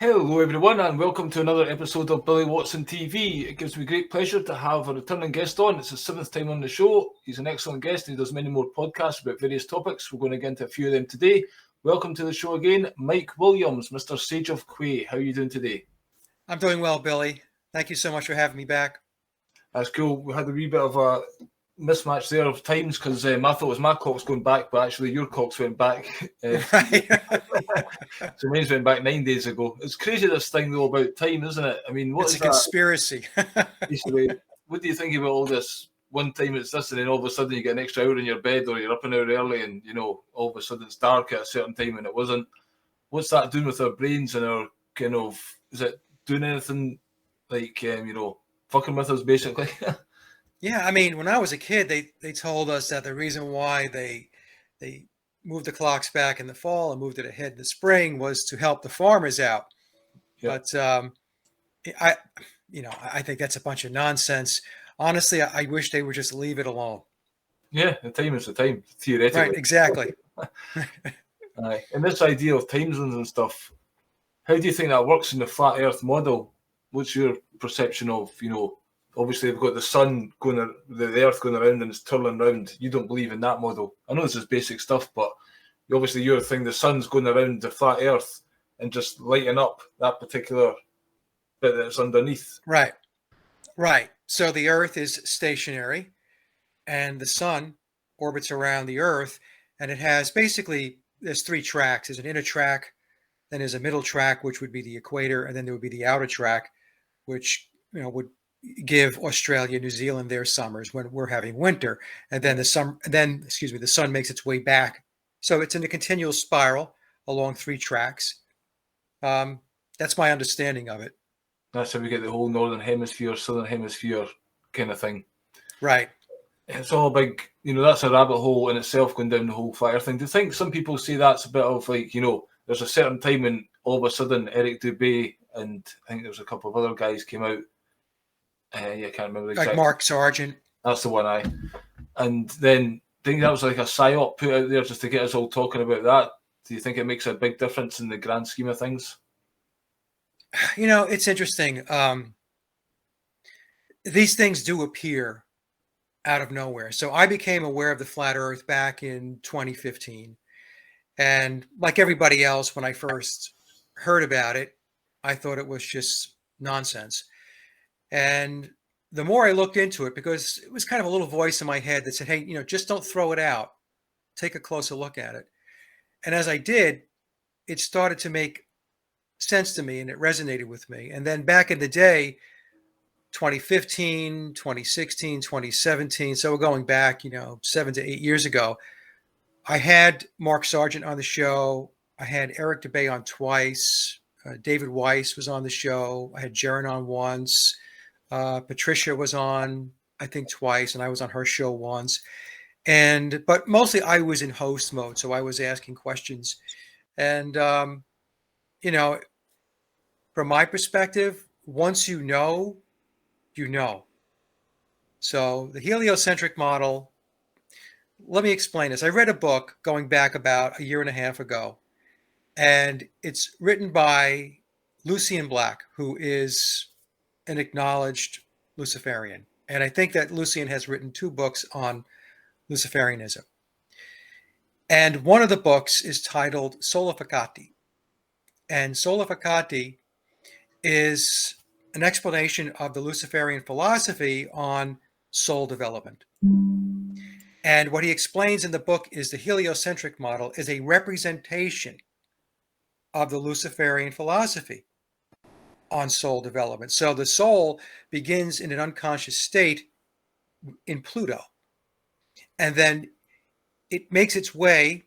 Hello everyone and welcome to another episode of Billy Watson TV. It gives me great pleasure to have a returning guest on. It's his 7th time on the show. He's an excellent guest and he does many more podcasts about various topics. We're going to get into a few of them today. Welcome to the show again, Mike Williams, Mr. Sage of Quay. How are you doing today? I'm doing well, Billy. Thank you so much for having me back. That's cool. We had a wee bit of a mismatch there of times because I thought it was my clock's going back, but actually your clock's went back. Right. So mine's went back 9 days ago. It's crazy, this thing though about time, isn't it? I mean, It's a conspiracy. Basically, what do you think about all this? One time it's this, and then all of a sudden you get an extra hour in your bed, or you're up an hour early, and all of a sudden it's dark at a certain time and it wasn't. What's that doing with our brains and our kind of? Is it doing anything like fucking with us basically? Yeah, I mean, when I was a kid, they told us that the reason why they moved the clocks back in the fall and moved it ahead in the spring was to help the farmers out. Yeah. But I think that's a bunch of nonsense. Honestly, I wish they would just leave it alone. Yeah, the time is the time, theoretically. Right, exactly. Aye. And this idea of time zones and stuff, how do you think that works in the flat Earth model? What's your perception of, obviously they've got the sun going, the Earth going around and it's turning around. You don't believe in that model. I know this is basic stuff, but obviously your thing, the sun's going around the flat Earth and just lighting up that particular bit that's underneath. Right. So the Earth is stationary and the sun orbits around the Earth, and it has there's three tracks. There's an inner track, then there's a middle track, which would be the equator, and then there would be the outer track, which would give Australia, New Zealand their summers when we're having winter, and then the sun makes its way back. So it's in a continual spiral along three tracks. That's my understanding of it. That's how we get the whole northern hemisphere, southern hemisphere kind of thing. Right. It's all big, that's a rabbit hole in itself going down the whole fire thing. Do you think some people say that's a bit of like, there's a certain time when all of a sudden Eric Dubé and I think there's a couple of other guys came out. I can't remember exactly. Like Mark Sargent. That's the one, aye. And then I think that was like a psyop put out there just to get us all talking about that. Do you think it makes a big difference in the grand scheme of things? It's interesting. These things do appear out of nowhere. So I became aware of the flat Earth back in 2015. And like everybody else, when I first heard about it, I thought it was just nonsense. And the more I looked into it, because it was kind of a little voice in my head that said, hey, just don't throw it out. Take a closer look at it. And as I did, it started to make sense to me and it resonated with me. And then back in the day, 2015, 2016, 2017, so we're going back, 7 to 8 years ago, I had Mark Sargent on the show. I had Eric Dubé on twice. David Weiss was on the show. I had Jaron on once. Patricia was on, I think, twice, and I was on her show once. But mostly I was in host mode, so I was asking questions. And, from my perspective, once you know. So the heliocentric model, let me explain this. I read a book going back about a year and a half ago, and it's written by Lucien Black, who is an acknowledged Luciferian. And I think that Lucien has written 2 books on Luciferianism. And one of the books is titled Sola Fecati. And Sola Fecati is an explanation of the Luciferian philosophy on soul development. And what he explains in the book is the heliocentric model is a representation of the Luciferian philosophy on soul development. So the soul begins in an unconscious state in Pluto, and then it makes its way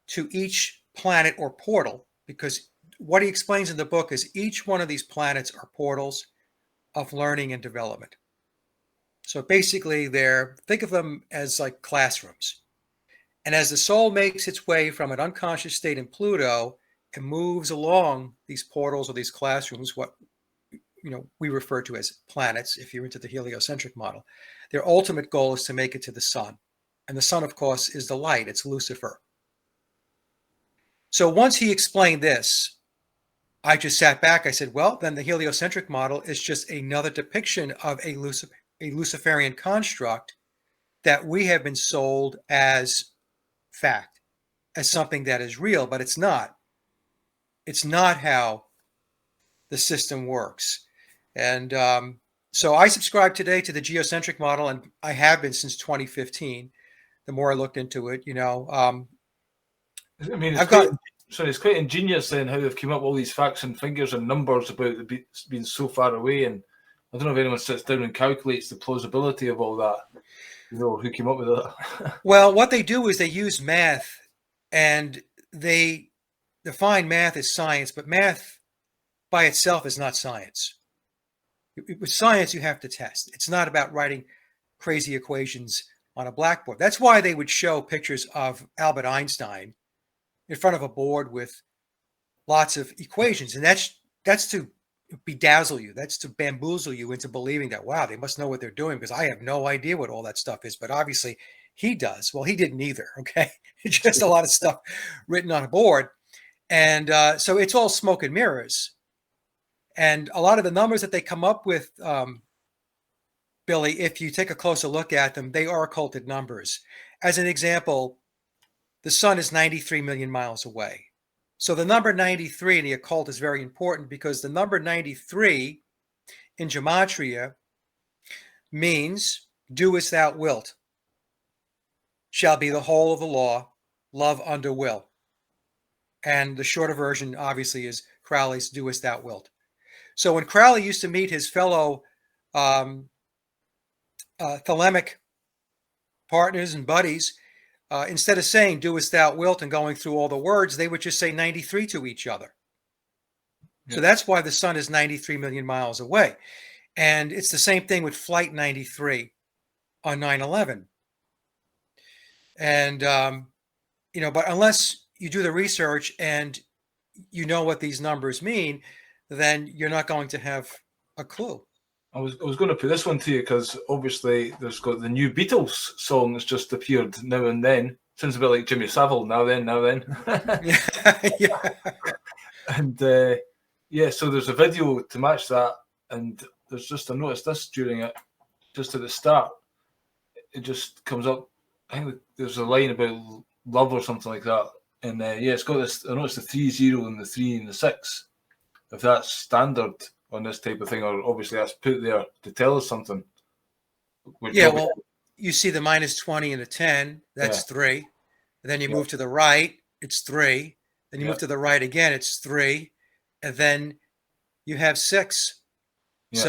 to each planet or portal, because what he explains in the book is each one of these planets are portals of learning and development. So basically think of them as like classrooms. And as the soul makes its way from an unconscious state in Pluto and moves along these portals or these classrooms, what we refer to as planets, if you're into the heliocentric model, their ultimate goal is to make it to the sun. And the sun, of course, is the light. It's Lucifer. So once he explained this, I just sat back. I said, well, then the heliocentric model is just another depiction of a Luciferian construct that we have been sold as fact, as something that is real, but it's not. It's not how the system works. And so I subscribe today to the geocentric model, and I have been since 2015. The more I looked into it, I mean, I've got it's quite ingenious then how they've come up with all these facts and figures and numbers about the being so far away. And I don't know if anyone sits down and calculates the plausibility of all that. Who came up with that? Well, what they do is they use math, and they define math as science, but math by itself is not science. With science, you have to test. It's not about writing crazy equations on a blackboard. That's why they would show pictures of Albert Einstein in front of a board with lots of equations. And that's to bedazzle you. That's to bamboozle you into believing that, wow, they must know what they're doing, because I have no idea what all that stuff is. But obviously he does. Well, he didn't either. Okay. It's just a lot of stuff written on a board. And so it's all smoke and mirrors. And a lot of the numbers that they come up with, Billy, if you take a closer look at them, they are occulted numbers. As an example, the sun is 93 million miles away. So the number 93 in the occult is very important, because the number 93 in gematria means do as thou wilt shall be the whole of the law, love under will. And the shorter version obviously is Crowley's do as thou wilt. So when Crowley used to meet his fellow thelemic partners and buddies, instead of saying do as thou wilt and going through all the words, they would just say 93 to each other. Yeah. So that's why the sun is 93 million miles away. And it's the same thing with Flight 93 on 9/11. And, but unless you do the research and you know what these numbers mean, then you're not going to have a clue. I was going to put this one to you because obviously there's got the new Beatles song that's just appeared now and then. Sounds a bit like Jimmy Savile, now then. Yeah. And so there's a video to match that, and there's just, I noticed this during it, just at the start, it just comes up. I think there's a line about love or something like that, and it's got this. I noticed the 30 and the 3 and the 6. If that's standard on this type of thing, or obviously that's put there to tell us something. Yeah, well, you see the -20 and the 10, that's 3. And then you move to the right, it's 3. Then you move to the right again, it's 3. And then you have 6. Yeah.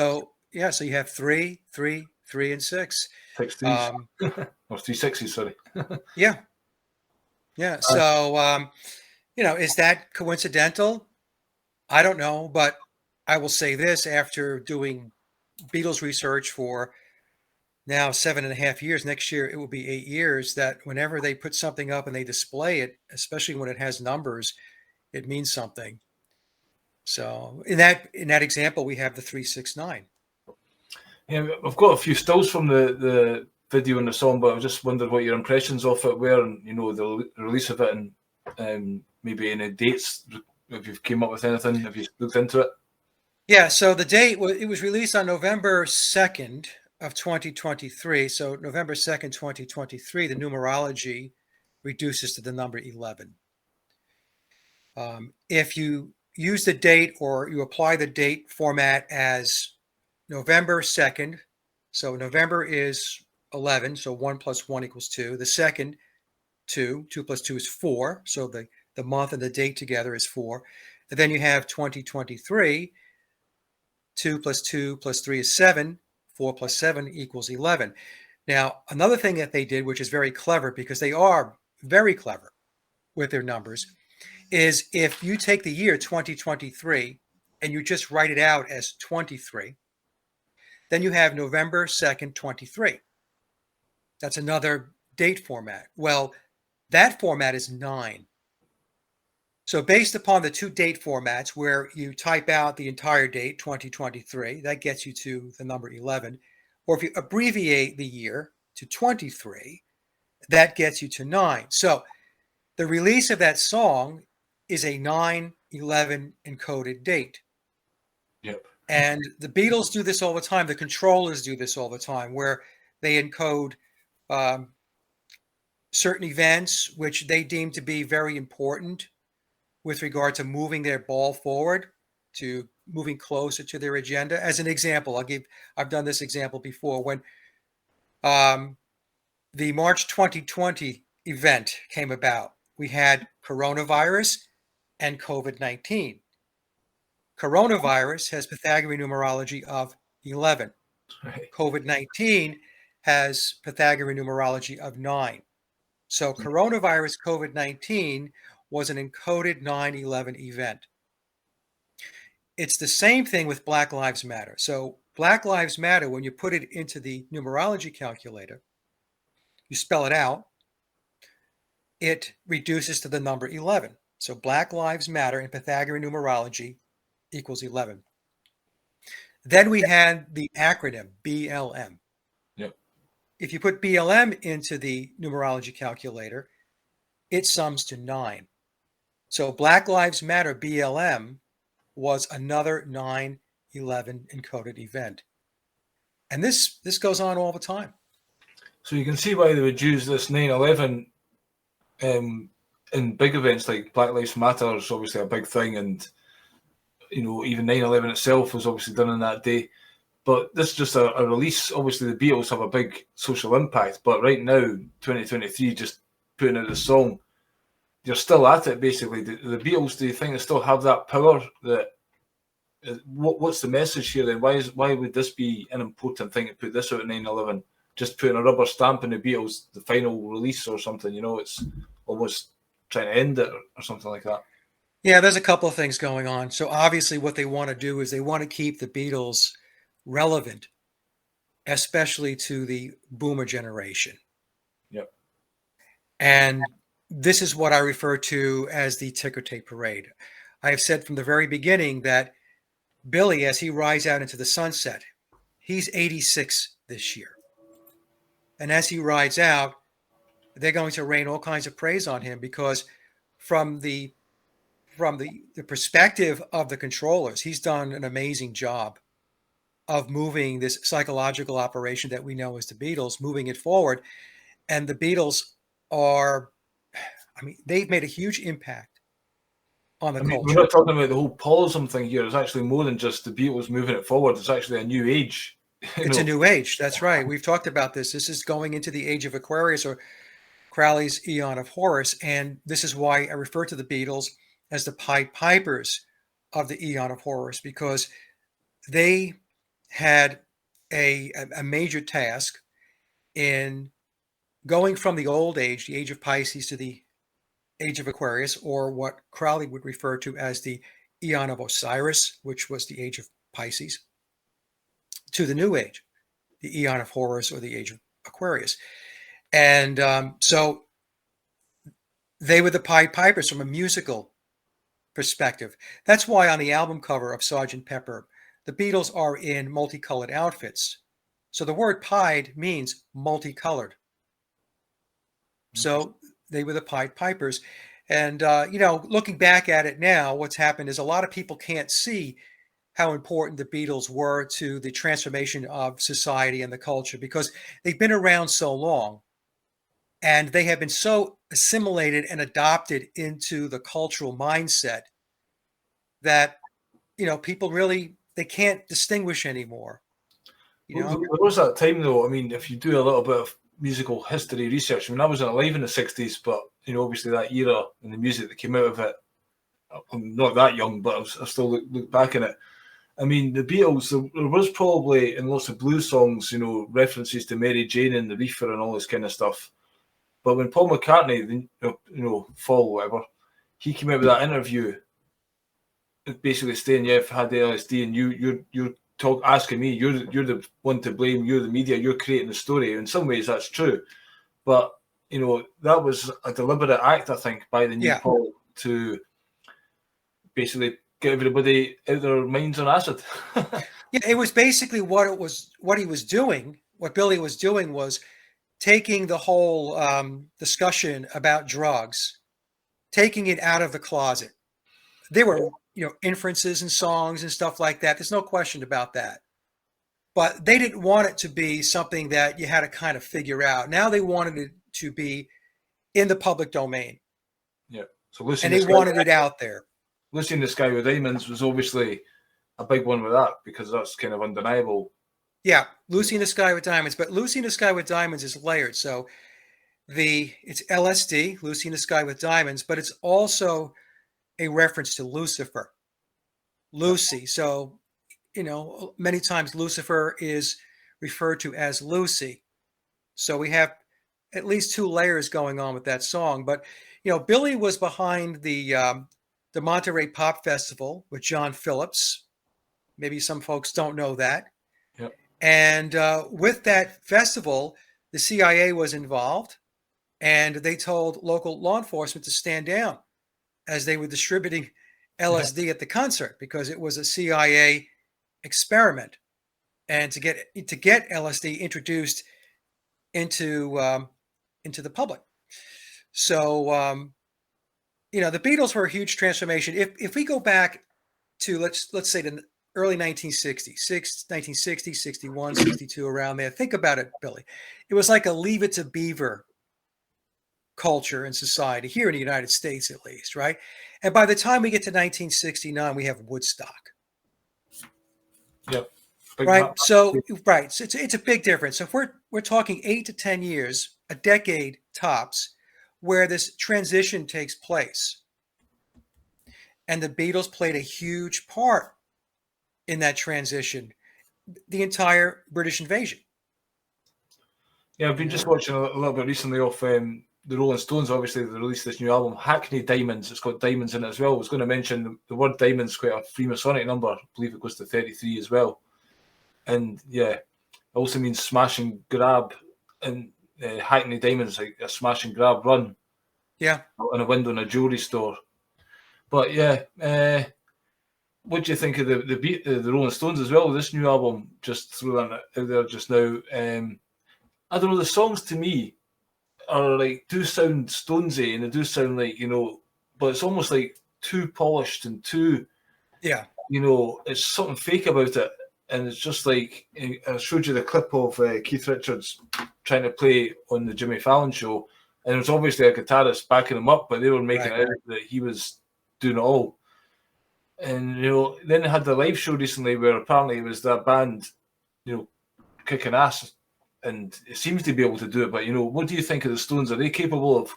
So you have 3, 3, 3, and 6. 6 threes. Or 3 6s, sorry. Yeah. So, is that coincidental? I don't know, but I will say this: after doing Beatles research for now 7.5 years, next year it will be 8 years, that whenever they put something up and they display it, especially when it has numbers, it means something. So in that example, we have the 369. Yeah, I've got a few stills from the video and the song, but I just wondered what your impressions of it were, and the release of it, and maybe any dates. If you've came up with anything, have you looked into it? Yeah, so the date it was released on November 2nd of 2023. So November 2nd, 2023, the numerology reduces to the number 11. If you use the date, or you apply the date format as November 2nd, so November is 11, so 1 + 1 = 2. The second, 2. 2 + 2 is 4. So the month and the date together is 4. And then you have 2023. 2 + 2 + 3 is 7. 4 + 7 = 11. Now, another thing that they did, which is very clever, because they are very clever with their numbers, is if you take the year 2023 and you just write it out as 23, then you have November 2nd, 23. That's another date format. Well, that format is 9. So based upon the two date formats, where you type out the entire date, 2023, that gets you to the number 11. Or if you abbreviate the year to 23, that gets you to 9. So the release of that song is a 9 9/11 encoded date. Yep. And the Beatles do this all the time. The Controllers do this all the time, where they encode um, certain events which they deem to be very important with regard to moving their ball forward, to moving closer to their agenda. As an example, I've done this example before. When um, the March 2020 event came about, we had coronavirus and COVID-19. Coronavirus has Pythagorean numerology of 11. Right. COVID-19 has Pythagorean numerology of 9. So coronavirus COVID-19 was an encoded 9/11 event. It's the same thing with Black Lives Matter. So Black Lives Matter, when you put it into the numerology calculator, you spell it out, it reduces to the number 11. So Black Lives Matter in Pythagorean numerology equals 11. Then we had the acronym BLM. Yep. If you put BLM into the numerology calculator, it sums to 9. So Black Lives Matter BLM was another 9/11 encoded event. And this goes on all the time. So you can see why they would use this 9/11 in big events like Black Lives Matter is obviously a big thing, and even 9/11 itself was obviously done on that day. But this is just a release. Obviously, the Beatles have a big social impact, but right now, 2023, just putting out a song, you're still at it basically. The Beatles, do you think they still have that power? What's the message here then? Why would this be an important thing to put this out at 9/11? Just putting a rubber stamp in the Beatles, the final release or something. It's almost trying to end it or something like that. Yeah, there's a couple of things going on. So obviously what they want to do is they want to keep the Beatles relevant, especially to the boomer generation. Yep. And this is what I refer to as the ticker tape parade. I have said from the very beginning that Billy, as he rides out into the sunset, he's 86 this year. And as he rides out, they're going to rain all kinds of praise on him because from the perspective of the controllers, he's done an amazing job of moving this psychological operation that we know as the Beatles, moving it forward. And the Beatles are, they've made a huge impact on the We're culture. not talking about the whole Paulism thing here. It's actually more than just the Beatles moving it forward. It's actually a new age. It's a new age. That's right. We've talked about this. This is going into the age of Aquarius, or Crowley's Eon of Horus. And this is why I refer to the Beatles as the Pied Pipers of the Eon of Horus, because they had a major task in going from the old age, the age of Pisces, to the age of Aquarius, or what Crowley would refer to as the Eon of Osiris, which was the age of Pisces, to the new age, the Eon of Horus, or the age of Aquarius. And so they were the Pied Pipers from a musical perspective. That's why on the album cover of Sgt. Pepper, the Beatles are in multicolored outfits. So the word pied means multicolored. So they were the Pied Pipers. And, looking back at it now, what's happened is a lot of people can't see how important the Beatles were to the transformation of society and the culture because they've been around so long and they have been so assimilated and adopted into the cultural mindset that, people really, they can't distinguish anymore. There was that time though. If you do a little bit of musical history research, I wasn't alive in the 60s, but obviously that era and the music that came out of it, I'm not that young, but I still look back in it. The Beatles, there was probably in lots of blues songs, references to Mary Jane and the Reefer and all this kind of stuff. But when Paul McCartney, Fall, whatever, he came out with that interview, basically saying, "Yeah, I've had the LSD, and you're asking me, you're the one to blame, you're the media, you're creating the story." In some ways, that's true, but that was a deliberate act, I think, by the new Paul to basically get everybody out their minds on acid. Yeah, it was basically what he was doing. What Billy was doing was taking the whole discussion about drugs, taking it out of the closet. there were, inferences and songs and stuff like that. There's no question about that. But they didn't want it to be something that you had to kind of figure out. Now they wanted it to be in the public domain. Yeah. So Lucy And in the they Sky, wanted it out there. Lucy in the Sky with Diamonds was obviously a big one with that, because that's kind of undeniable. Yeah, Lucy in the Sky with Diamonds. But Lucy in the Sky with Diamonds is layered. So it's LSD, Lucy in the Sky with Diamonds, but it's also a reference to Lucifer. Lucy. So, many times Lucifer is referred to as Lucy. So we have at least two layers going on with that song. But, Billy was behind the Monterey Pop Festival with John Phillips. Maybe some folks don't know that. Yep. And with that festival, the CIA was involved, and they told local law enforcement to stand down as they were distributing LSD at the concert, because it was a CIA experiment, and to get LSD introduced into the public. So the Beatles were a huge transformation. If we go back to let's say the early 1960s, 1960, 61, 62, around there. Think about it, Billy. It was like a Leave It to Beaver culture and society here in the United States, at least, right? And by the time we get to 1969, we have Woodstock. Yep. Right. So it's a big difference. So if we're talking 8 to 10 years, a decade tops, where this transition takes place. And the Beatles played a huge part in that transition, the entire British invasion. Yeah, I've been just watching a little bit recently of the Rolling Stones. Obviously, they released this new album, Hackney Diamonds. It's got diamonds in it as well. I was going to mention the word diamonds is quite a Freemasonic number. I believe it goes to 33 as well. And yeah, it also means smash and grab. And Hackney Diamonds, like a smash and grab run. Yeah. On a window in a jewelry store. But yeah, what do you think of the Rolling Stones as well? This new album, just throw that out there just now. I don't know, the songs to me are like, do sound Stonesy, and they do sound like, but it's almost like too polished and too, it's something fake about it. And it's just like, I showed you the clip of Keith Richards trying to play on the Jimmy Fallon show, and it was obviously a guitarist backing him up, but they were making it out that he was doing it all. And, then they had the live show recently where apparently it was that band, kicking ass, and it seems to be able to do it. But, what do you think of the Stones? Are they capable of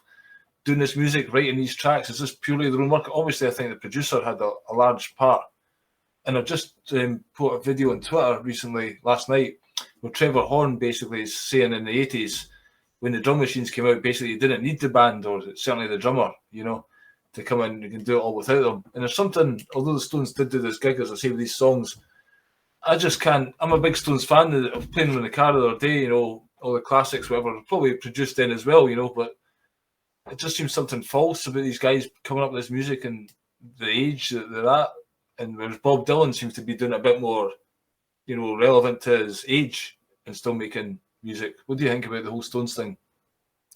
doing this music, writing these tracks? Is this purely their own work? Obviously, I think the producer had a large part. And I've just put a video on Twitter recently, last night, where Trevor Horn basically is saying in the 80s, when the drum machines came out, basically you didn't need the band, or certainly the drummer, to come in. You can do it all without them. And there's something, although the Stones did do this gig, as I say, with these songs, I just can't. I'm a big Stones fan. Of playing them in the car the other day, all the classics, whatever, probably produced then as well, but it just seems something false about these guys coming up with this music and the age that they're at. And whereas Bob Dylan seems to be doing it a bit more, relevant to his age and still making music. What do you think about the whole Stones thing?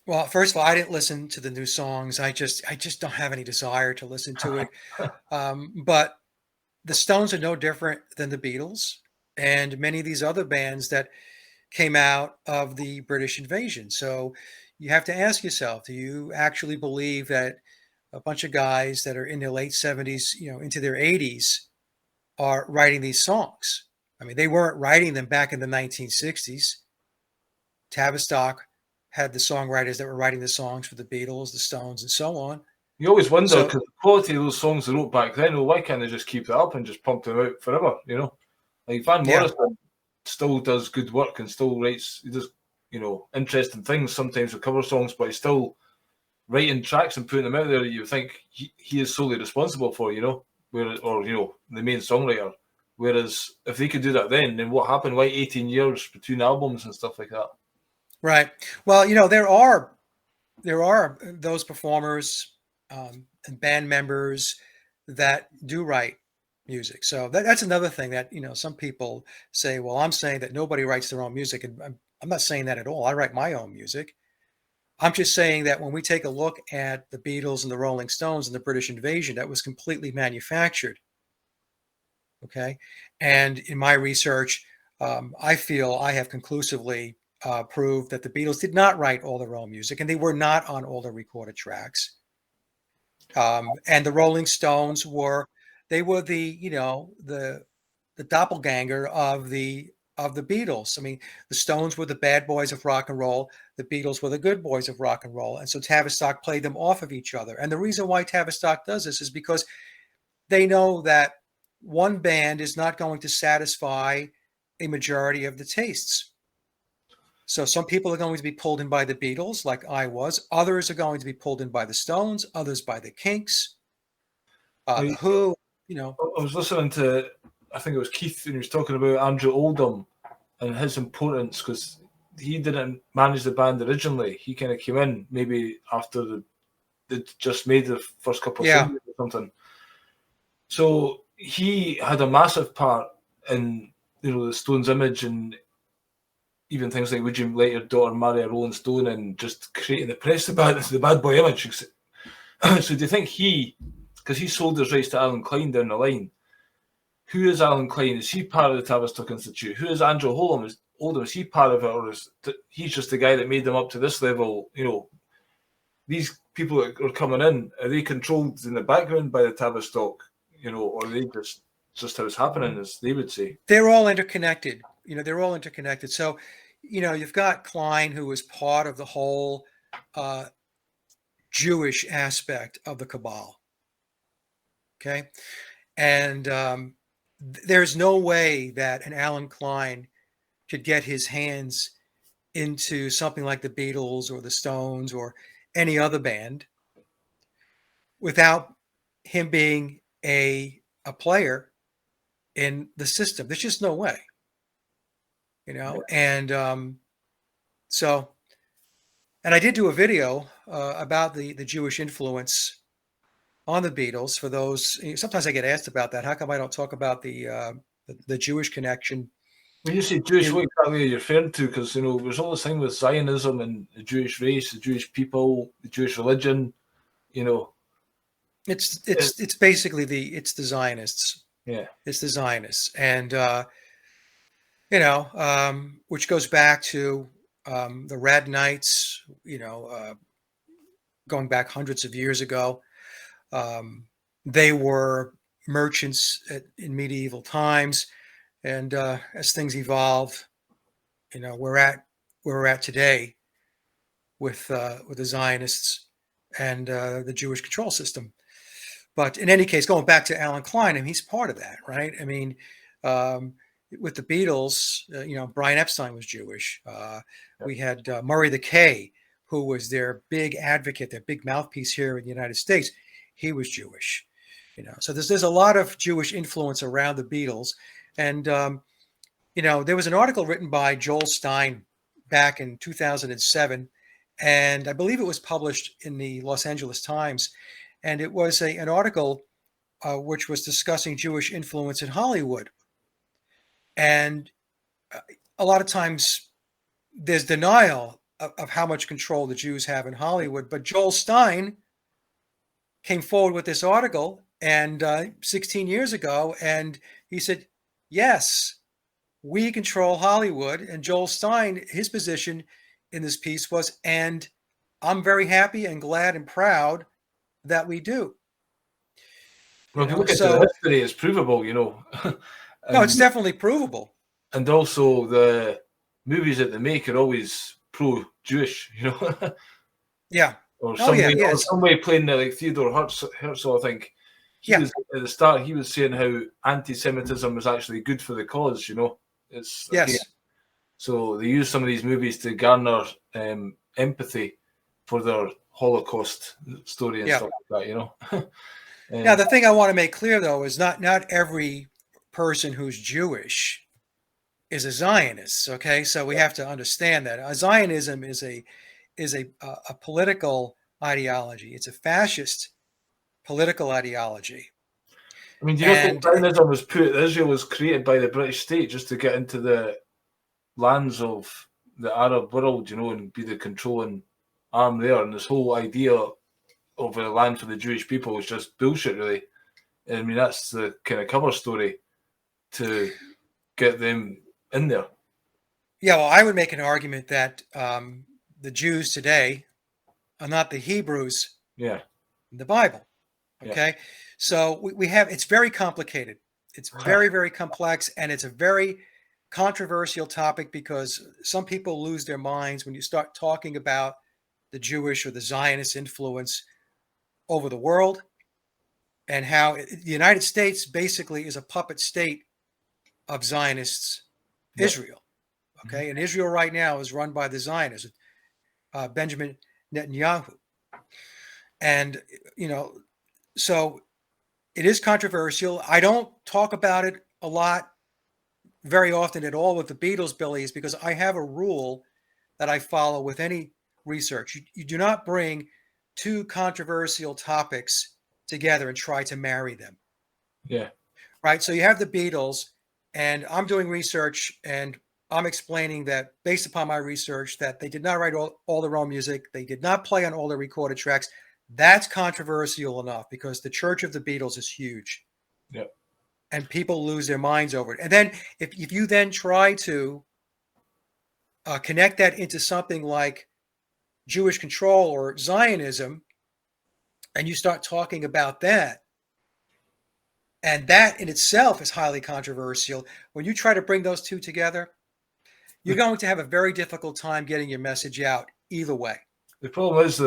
Well, first of all, I didn't listen to the new songs. I just don't have any desire to listen to it. But the Stones are no different than the Beatles and many of these other bands that came out of the British invasion. So you have to ask yourself, do you actually believe that a bunch of guys that are in their late 70s, into their 80s are writing these songs? I mean, they weren't writing them back in the 1960s. Tavistock had the songwriters that were writing the songs for the Beatles, the Stones, and so on. You always wonder, because the quality of those songs they wrote back then, why can't they just keep it up and just pump them out forever, Like Van Morrison still does good work and still writes, he does, interesting things sometimes with cover songs, but he's still writing tracks and putting them out there that you think he is solely responsible for, the main songwriter. Whereas if they could do that then what happened? Why 18 years between albums and stuff like that? Right. Well, there are those performers and band members that do write music. So that's another thing that, some people say, well, I'm saying that nobody writes their own music. And I'm not saying that at all. I write my own music. I'm just saying that when we take a look at the Beatles and the Rolling Stones and the British invasion, that was completely manufactured. Okay. And in my research, I feel I have conclusively proved that the Beatles did not write all their own music, and they were not on all the recorded tracks. And the Rolling Stones were the doppelganger of the Beatles. I mean, the Stones were the bad boys of rock and roll. The Beatles were the good boys of rock and roll. And so Tavistock played them off of each other. And the reason why Tavistock does this is because they know that one band is not going to satisfy a majority of the tastes. So some people are going to be pulled in by the Beatles, like I was. Others are going to be pulled in by the Stones, others by the Kinks, the Who, I was listening to, I think it was Keith, and he was talking about Andrew Oldham and his importance, because he didn't manage the band originally. He kind of came in maybe after they'd just made the first couple of singles or something. So he had a massive part in, the Stones' image, and even things like "Would you let your daughter marry a Rolling Stone," and just creating the press, the bad boy image. So do you think because he sold his rights to Alan Klein down the line, who is Alan Klein? Is he part of the Tavistock Institute? Who is Andrew Oldham? Is he part of it, or is he's just the guy that made them up to this level? These people that are coming in, are they controlled in the background by the Tavistock? Or are they just how it's happening, as they would say? They're all interconnected. They're all interconnected. So, you've got Klein, who was part of the whole Jewish aspect of the cabal. Okay. And there's no way that an Alan Klein could get his hands into something like the Beatles or the Stones or any other band without him being a player in the system. There's just no way, and so, and I did do a video about the Jewish influence on the Beatles. For those, sometimes I get asked about that. How come I don't talk about the Jewish connection? When you say Jewish, what exactly are you referring to? Because there's all this thing with Zionism and the Jewish race, the Jewish people, the Jewish religion. It's basically the Zionists. Yeah, it's the Zionists, and which goes back to the Red Knights. Going back hundreds of years ago, they were merchants in medieval times, and as things evolved, we're at where we're at today with the Zionists and the Jewish control system. But in any case, going back to Alan Klein, he's part of that, right? I mean, with the Beatles, Brian Epstein was Jewish. We had Murray the K, who was their big advocate, their big mouthpiece here in the United States. He was Jewish. So there's a lot of Jewish influence around the Beatles. And, there was an article written by Joel Stein back in 2007, and I believe it was published in the Los Angeles Times. And it was an article which was discussing Jewish influence in Hollywood. And a lot of times there's denial of how much control the Jews have in Hollywood. But Joel Stein came forward with this article 16 years ago, and he said, yes, we control Hollywood. And Joel Stein, his position in this piece was, and I'm very happy and glad and proud that we do. Well, if you look at the history, it's provable, No, it's definitely provable. And also the movies that they make are always pro-Jewish, Yeah. Or some way playing like Theodore Herzl, I think. He was, at the start, he was saying how anti-Semitism was actually good for the cause, It's so they use some of these movies to garner empathy for their Holocaust story and stuff like that, Now, the thing I want to make clear, though, is not every person who's Jewish is a Zionist. Okay, so we have to understand that Zionism is a political ideology. It's a fascist political ideology. I mean, do you think Zionism Israel was created by the British state just to get into the lands of the Arab world, and be the controlling arm there, and this whole idea of a land for the Jewish people is just bullshit, really. I mean, that's the kind of cover story to get them in there. Yeah, well, I would make an argument that the Jews today are not the Hebrews Yeah. in the Bible. Yeah. Okay, so we have, it's very complicated. It's very, very complex, and it's a very controversial topic because some people lose their minds when you start talking about the Jewish or the Zionist influence over the world, and how the United States basically is a puppet state of Zionists, Yeah. Israel. Okay, and Israel right now is run by the Zionists, Benjamin Netanyahu, and so it is controversial. I don't talk about it a lot, very often at all, with the Beatles, Billy, is because I have a rule that I follow with any research. You do not bring two controversial topics together and try to marry them. Yeah. Right. So you have the Beatles, and I'm doing research, and I'm explaining that based upon my research that they did not write all their own music. They did not play on all their recorded tracks. That's controversial enough because the Church of the Beatles is huge. Yeah. And people lose their minds over it. And then if you then try to connect that into something like Jewish control or Zionism, and you start talking about that, and that in itself is highly controversial, when you try to bring those two together, you're going to have a very difficult time getting your message out either way. The problem is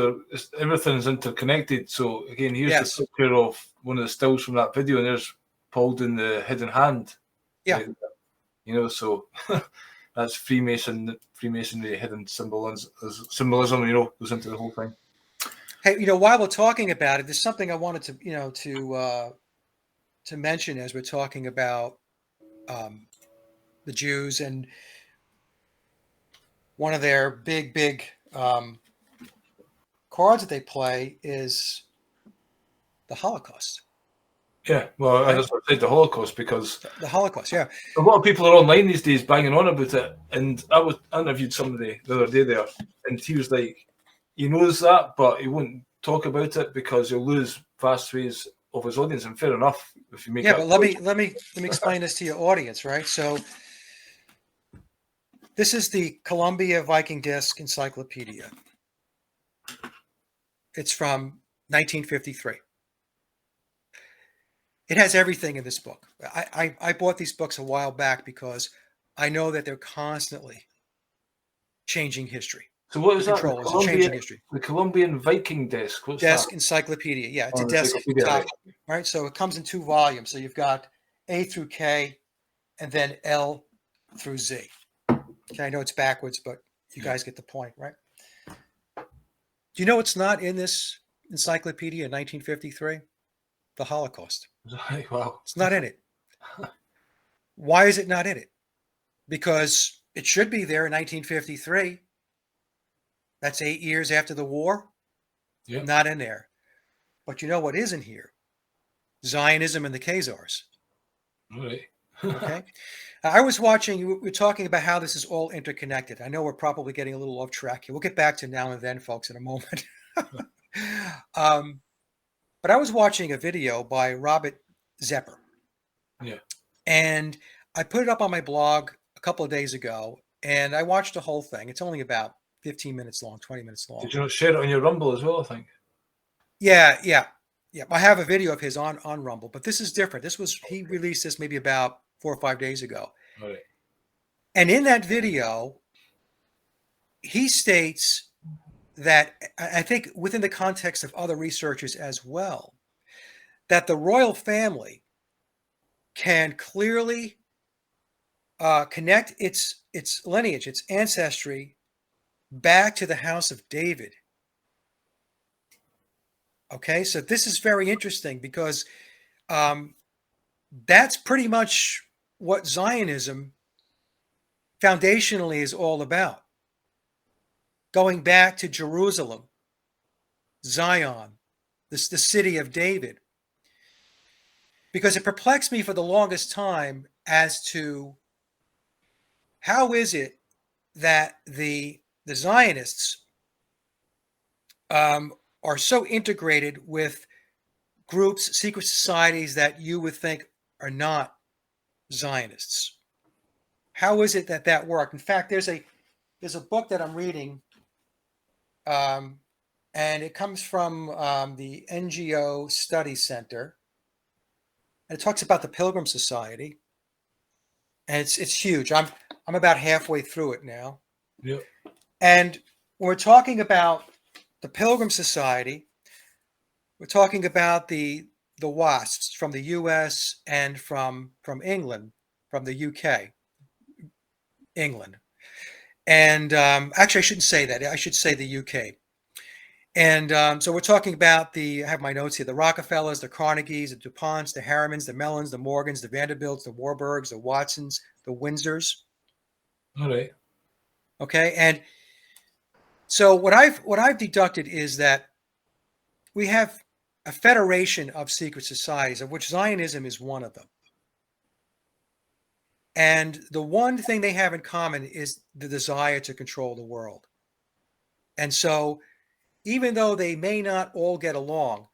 everything's interconnected. So again, here's the picture of one of the stills from that video, and there's Paul doing the hidden hand. Yeah. So that's Freemasonry, hidden symbolism, goes into the whole thing. Hey, while we're talking about it, there's something I wanted to mention as we're talking about the Jews, and one of their big cards that they play is the Holocaust. Yeah, well, right? I just said the Holocaust because the Holocaust. Yeah, a lot of people are online these days banging on about it, and I interviewed somebody the other day there, and he was like, he knows that, but he won't talk about it because he'll lose vast swathes of his audience. And fair enough, if you make but let me explain this to your audience, right? So this is the Columbia Viking Disc Encyclopedia. It's from 1953. It has everything in this book. I bought these books a while back because I know that they're constantly changing history. So what is that? Changing history. The Columbian Viking Disc. What's Desk that? Encyclopedia. Yeah, it's a desktop, right? So it comes in 2 volumes. So you've got A through K, and then L through Z. Okay, I know it's backwards, but you guys get the point, right? Do you know what's not in this encyclopedia in 1953? The Holocaust. Wow. It's not in it. Why is it not in it? Because it should be there in 1953. That's 8 years after the war. Yeah. Not in there. But you know what is in here? Zionism and the Khazars. Right. Okay. I was watching, we're talking about how this is all interconnected. I know we're probably getting a little off track here. We'll get back to now and then, folks, in a moment. But I was watching a video by Robert Zepper. Yeah. And I put it up on my blog a couple of days ago, and I watched the whole thing. It's only about 15 minutes long, 20 minutes long. Did you not share it on your Rumble as well, I think? Yeah. I have a video of his on Rumble, but this is different. He released this maybe about 4 or 5 days ago. Right. And in that video, he states that, I think within the context of other researchers as well, that the royal family can clearly connect its lineage, its ancestry, back to the house of David. Okay, so this is very interesting because that's pretty much what Zionism foundationally is all about. Going back to Jerusalem, Zion, the city of David. Because it perplexed me for the longest time as to how is it that the Zionists are so integrated with groups, secret societies that you would think are not Zionists? How is it that that worked? In fact, there's a book that I'm reading, and it comes from the NGO Study Center, and it talks about the Pilgrim Society, and it's huge. I'm about halfway through it now, Yeah. and we're talking about the Pilgrim Society. We're talking about the WASPs from the U.S. and from England, from the U.K., England. And actually, I shouldn't say that. I should say the UK. And so we're talking about I have my notes here, the Rockefellers, the Carnegies, the DuPonts, the Harrimans, the Mellons, the Morgans, the Vanderbilts, the Warburgs, the Watsons, the Windsors. All right. Okay. And so what I've deducted is that we have a federation of secret societies, of which Zionism is one of them. And the one thing they have in common is the desire to control the world. And so even though they may not all get along,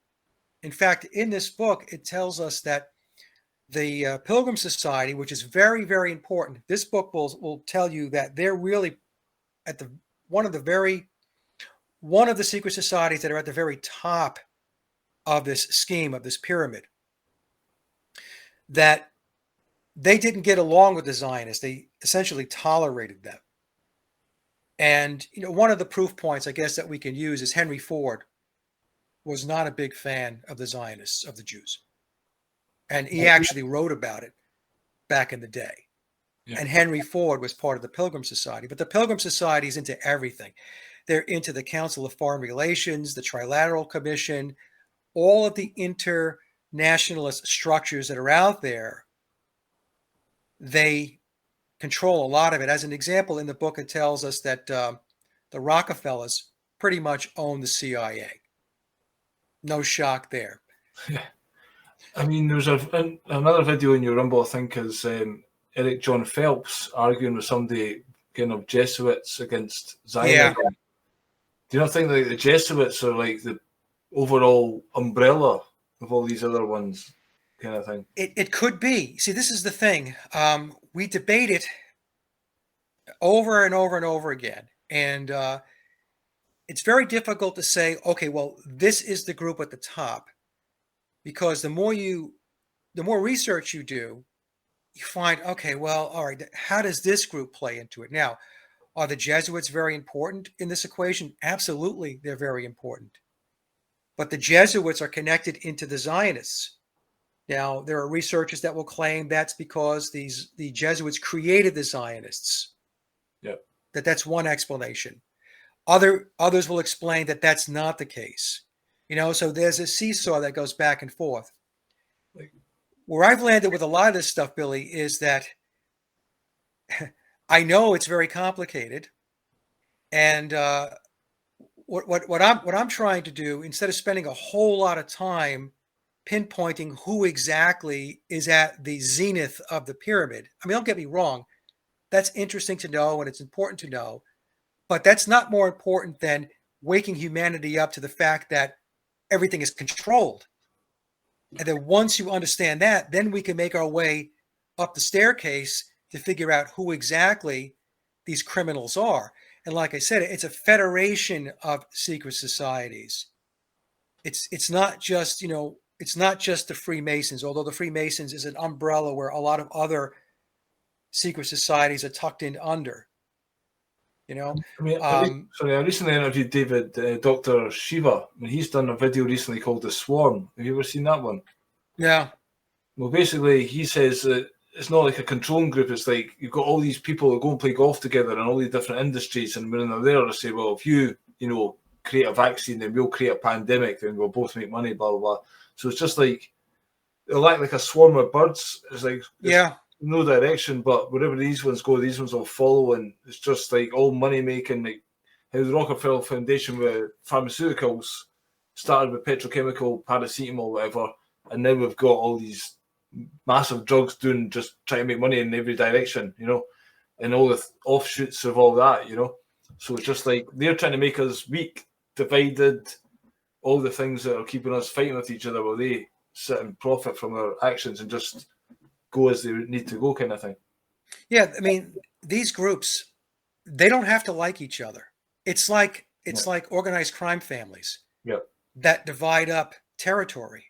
in fact, in this book, it tells us that the Pilgrim Society, which is very, very important, this book will tell you that they're really at one of the secret societies that are at the very top of this scheme, of this pyramid, that they didn't get along with the Zionists. They essentially tolerated them. And one of the proof points, I guess, that we can use is Henry Ford was not a big fan of the Zionists, of the Jews. And he actually wrote about it back in the day. Yeah. And Henry Ford was part of the Pilgrim Society. But the Pilgrim Society is into everything. They're into the Council of Foreign Relations, the Trilateral Commission, all of the internationalist structures that are out there. They control a lot of it. As an example, in the book, it tells us that the Rockefellers pretty much own the CIA. No shock there. Yeah. I mean, there's another video in your Rumble, I think, is Eric John Phelps arguing with somebody kind of Jesuits against Zionism. Yeah. Do you not think that the Jesuits are like the overall umbrella of all these other ones, kind of thing? It could be. See, this is the thing. We debate it over and over and over again. And it's very difficult to say, okay, well, this is the group at the top. Because the more research you do, you find, okay, well, all right, how does this group play into it? Now, are the Jesuits very important in this equation? Absolutely, they're very important. But the Jesuits are connected into the Zionists. Now, there are researchers that will claim that's because the Jesuits created the Zionists. Yep. That's one explanation. Others will explain that that's not the case. So there's a seesaw that goes back and forth. Where I've landed with a lot of this stuff, Billy, is that I know it's very complicated, and what I'm trying to do, instead of spending a whole lot of time pinpointing who exactly is at the zenith of the pyramid. I mean, don't get me wrong, that's interesting to know and it's important to know, but that's not more important than waking humanity up to the fact that everything is controlled. And then once you understand that, then we can make our way up the staircase to figure out who exactly these criminals are. And like I said, it's a federation of secret societies. It's not just, it's not just the Freemasons, although the Freemasons is an umbrella where a lot of other secret societies are tucked in under. I recently interviewed Dr. Shiva, and he's done a video recently called The Swarm. Have you ever seen that one? Yeah. Well, basically, he says that it's not like a controlling group. It's like you've got all these people that go and play golf together in all these different industries, and when they're there, they say, well, if you create a vaccine, then we'll create a pandemic, then we'll both make money, blah, blah, blah. So it's just like, they're like a swarm of birds. It's like, no direction, but wherever these ones go, these ones will follow, and it's just like all money making. Like how the Rockefeller Foundation with pharmaceuticals started with petrochemical, paracetamol, whatever, and now we've got all these massive drugs doing, just trying to make money in every direction, and all the offshoots of all that, So it's just like they're trying to make us weak, divided, all the things that are keeping us fighting with each other, will they sit and profit from our actions and just go as they need to go, kind of thing? Yeah, I mean, these groups, they don't have to like each other. It's like organized crime families Yeah. that divide up territory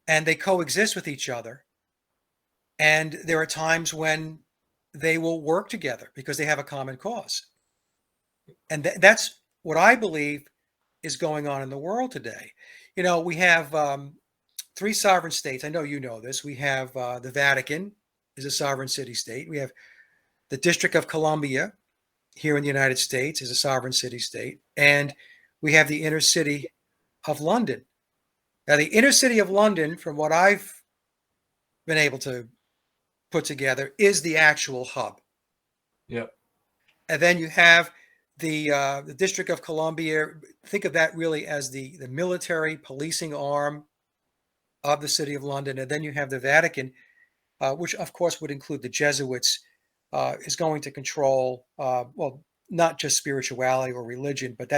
and they coexist with each other. And there are times when they will work together because they have a common cause. And that's what I believe is going on in the world today. You know, we have three sovereign states. I know you know this. We have the Vatican is a sovereign city state. We have the District of Columbia here in the United States is a sovereign city state. And we have the inner city of London. Now, the inner city of London, from what I've been able to put together, is the actual hub. Yeah. And then you have the District of Columbia. Think of that really as the military policing arm of the city of London. And then you have the Vatican, which of course would include the Jesuits, is going to control, well, not just spirituality or religion, but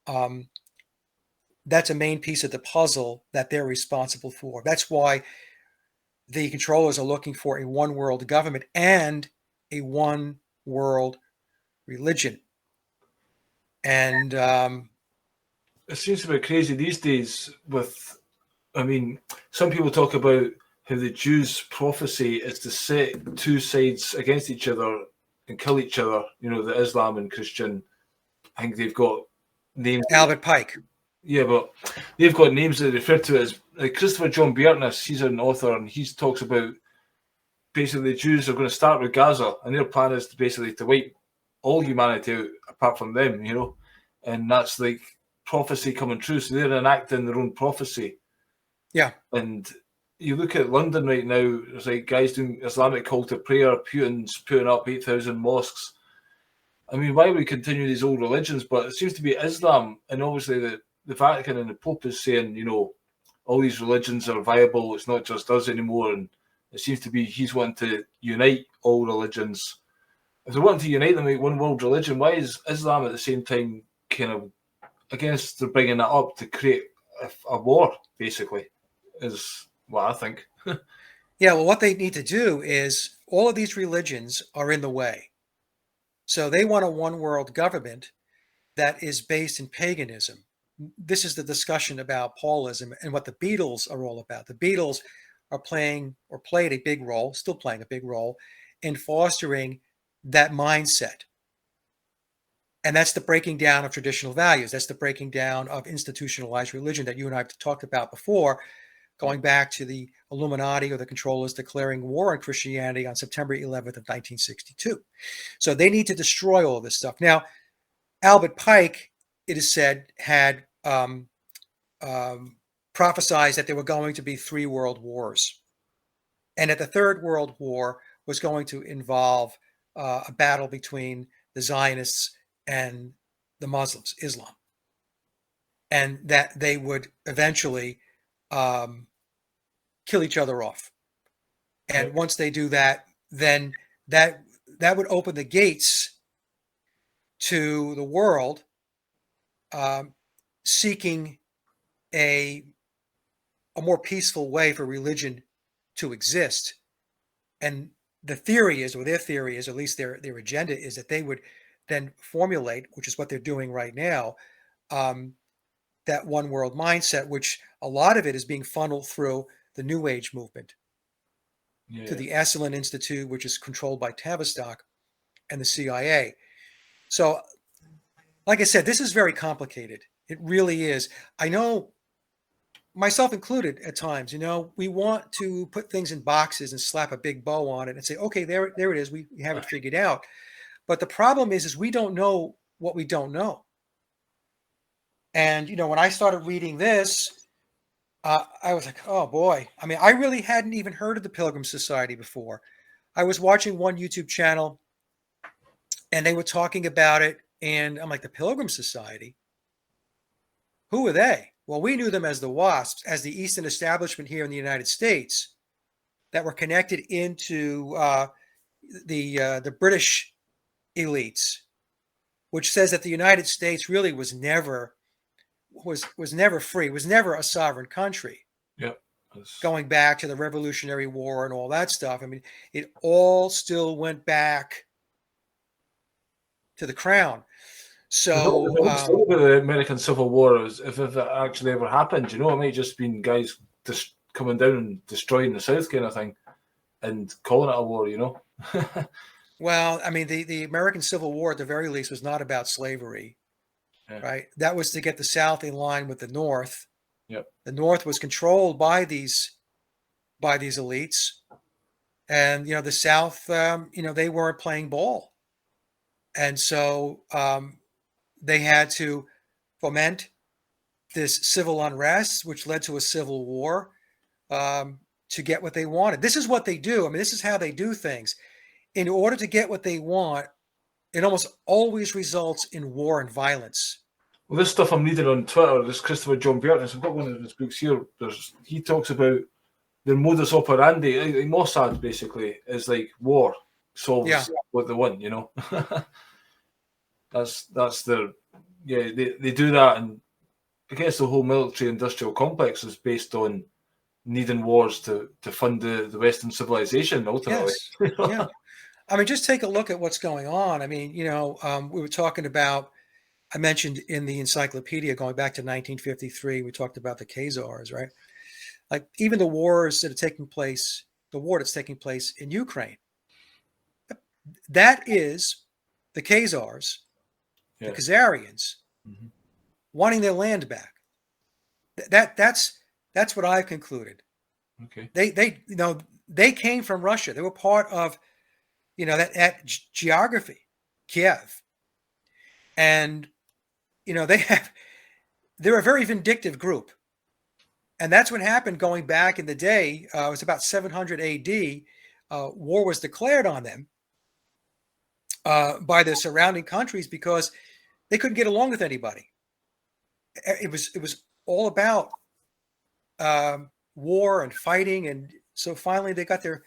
um, that's a main piece of the puzzle that they're responsible for. That's why the controllers are looking for a one world government and a one world religion. And It seems to be crazy these days with, I mean, some people talk about how the Jews' prophecy is to set two sides against each other and kill each other, you know, the Islam and Christian. I think they've got names. Albert Pike. Yeah, but they've got names that they refer to as, like Christopher John Biertness, he's an author and he talks about basically the Jews are going to start with Gaza and their plan is to basically to wipe all humanity out apart from them, you know, and that's like prophecy coming true. So they're enacting their own prophecy. Yeah. And you look at London right now, there's like guys doing Islamic call to prayer, Putin's putting up 8,000 mosques. I mean, why would we continue these old religions? But it seems to be Islam, and obviously the Vatican and the Pope is saying, you know, all these religions are viable. It's not just us anymore. And it seems to be he's wanting to unite all religions. If they're wanting to unite them like one world religion, why is Islam at the same time kind of, I guess they're bringing that up to create a war, basically, is what I think. Yeah. Well, what they need to do is all of these religions are in the way. So they want a one world government that is based in paganism. This is the discussion about Paulism and what the Beatles are all about. The Beatles are playing or played a big role, still playing a big role in fostering that mindset. And that's the breaking down of traditional values. That's the breaking down of institutionalized religion that you and I have talked about before, going back to the Illuminati or the controllers declaring war on Christianity on September 11th of 1962. So they need to destroy all this stuff. Now, Albert Pike, it is said, had prophesied that there were going to be three world wars, and that the third world war was going to involve a battle between the Zionists and the Muslims, Islam, and that they would eventually kill each other off. And once they do that, then that would open the gates to the world seeking a more peaceful way for religion to exist. And the theory is, or their theory is, or at least their agenda is, that they would then formulate, which is what they're doing right now, that one world mindset, which a lot of it is being funneled through the New Age movement, to the Esalen Institute, which is controlled by Tavistock, and the CIA. So, like I said, this is very complicated. It really is. I know, myself included, at times, you know, we want to put things in boxes and slap a big bow on it and say, okay, there it is. We have it figured out. But the problem is we don't know what we don't know. And, you know, when I started reading this, I was like, oh boy. I mean, I really hadn't even heard of the Pilgrim Society before. I was watching one YouTube channel and they were talking about it. And I'm like, the Pilgrim Society? Who are they? Well, we knew them as the WASPs, as the Eastern establishment here in the United States that were connected into the British elites which says that the United States really was never free, was never a sovereign country. Yeah. Going back to the Revolutionary War and all that stuff. I mean, it all still went back to the crown. So the whole story about the American Civil War is if it actually ever happened, you know, it might just been guys just coming down and destroying the South kind of thing and calling it a war, you know. well, I mean, the American Civil War at the very least was not about slavery, Yeah. right? That was to get the South in line with the North. Yep. The North was controlled by these elites, and the South, they weren't playing ball, and so they had to foment this civil unrest, which led to a civil war, to get what they wanted. This is what they do. I mean, this is how they do things. In order to get what they want, it almost always results in war and violence. Well, this stuff I'm reading on Twitter, this Christopher John Burton, I've got one of his books here. He talks about their modus operandi, like Mossad basically, is like war solves what they want, you know. that's their, they do that, and I guess the whole military industrial complex is based on needing wars to fund the Western civilization ultimately. Yes. Yeah. I mean, just take a look at what's going on. I mean, we were talking about, I mentioned in the encyclopedia going back to 1953, we talked about the Khazars, right? Like even the wars that are taking place, the war that's taking place in Ukraine, that is the Khazars, the Khazarians, wanting their land back. That's what I've concluded. Okay. They came from Russia. They were part of, that geography, Kiev, and they're a very vindictive group, and that's what happened going back in the day. It was about 700 A.D. War was declared on them by the surrounding countries because they couldn't get along with anybody. It was all about war and fighting, and so finally they got their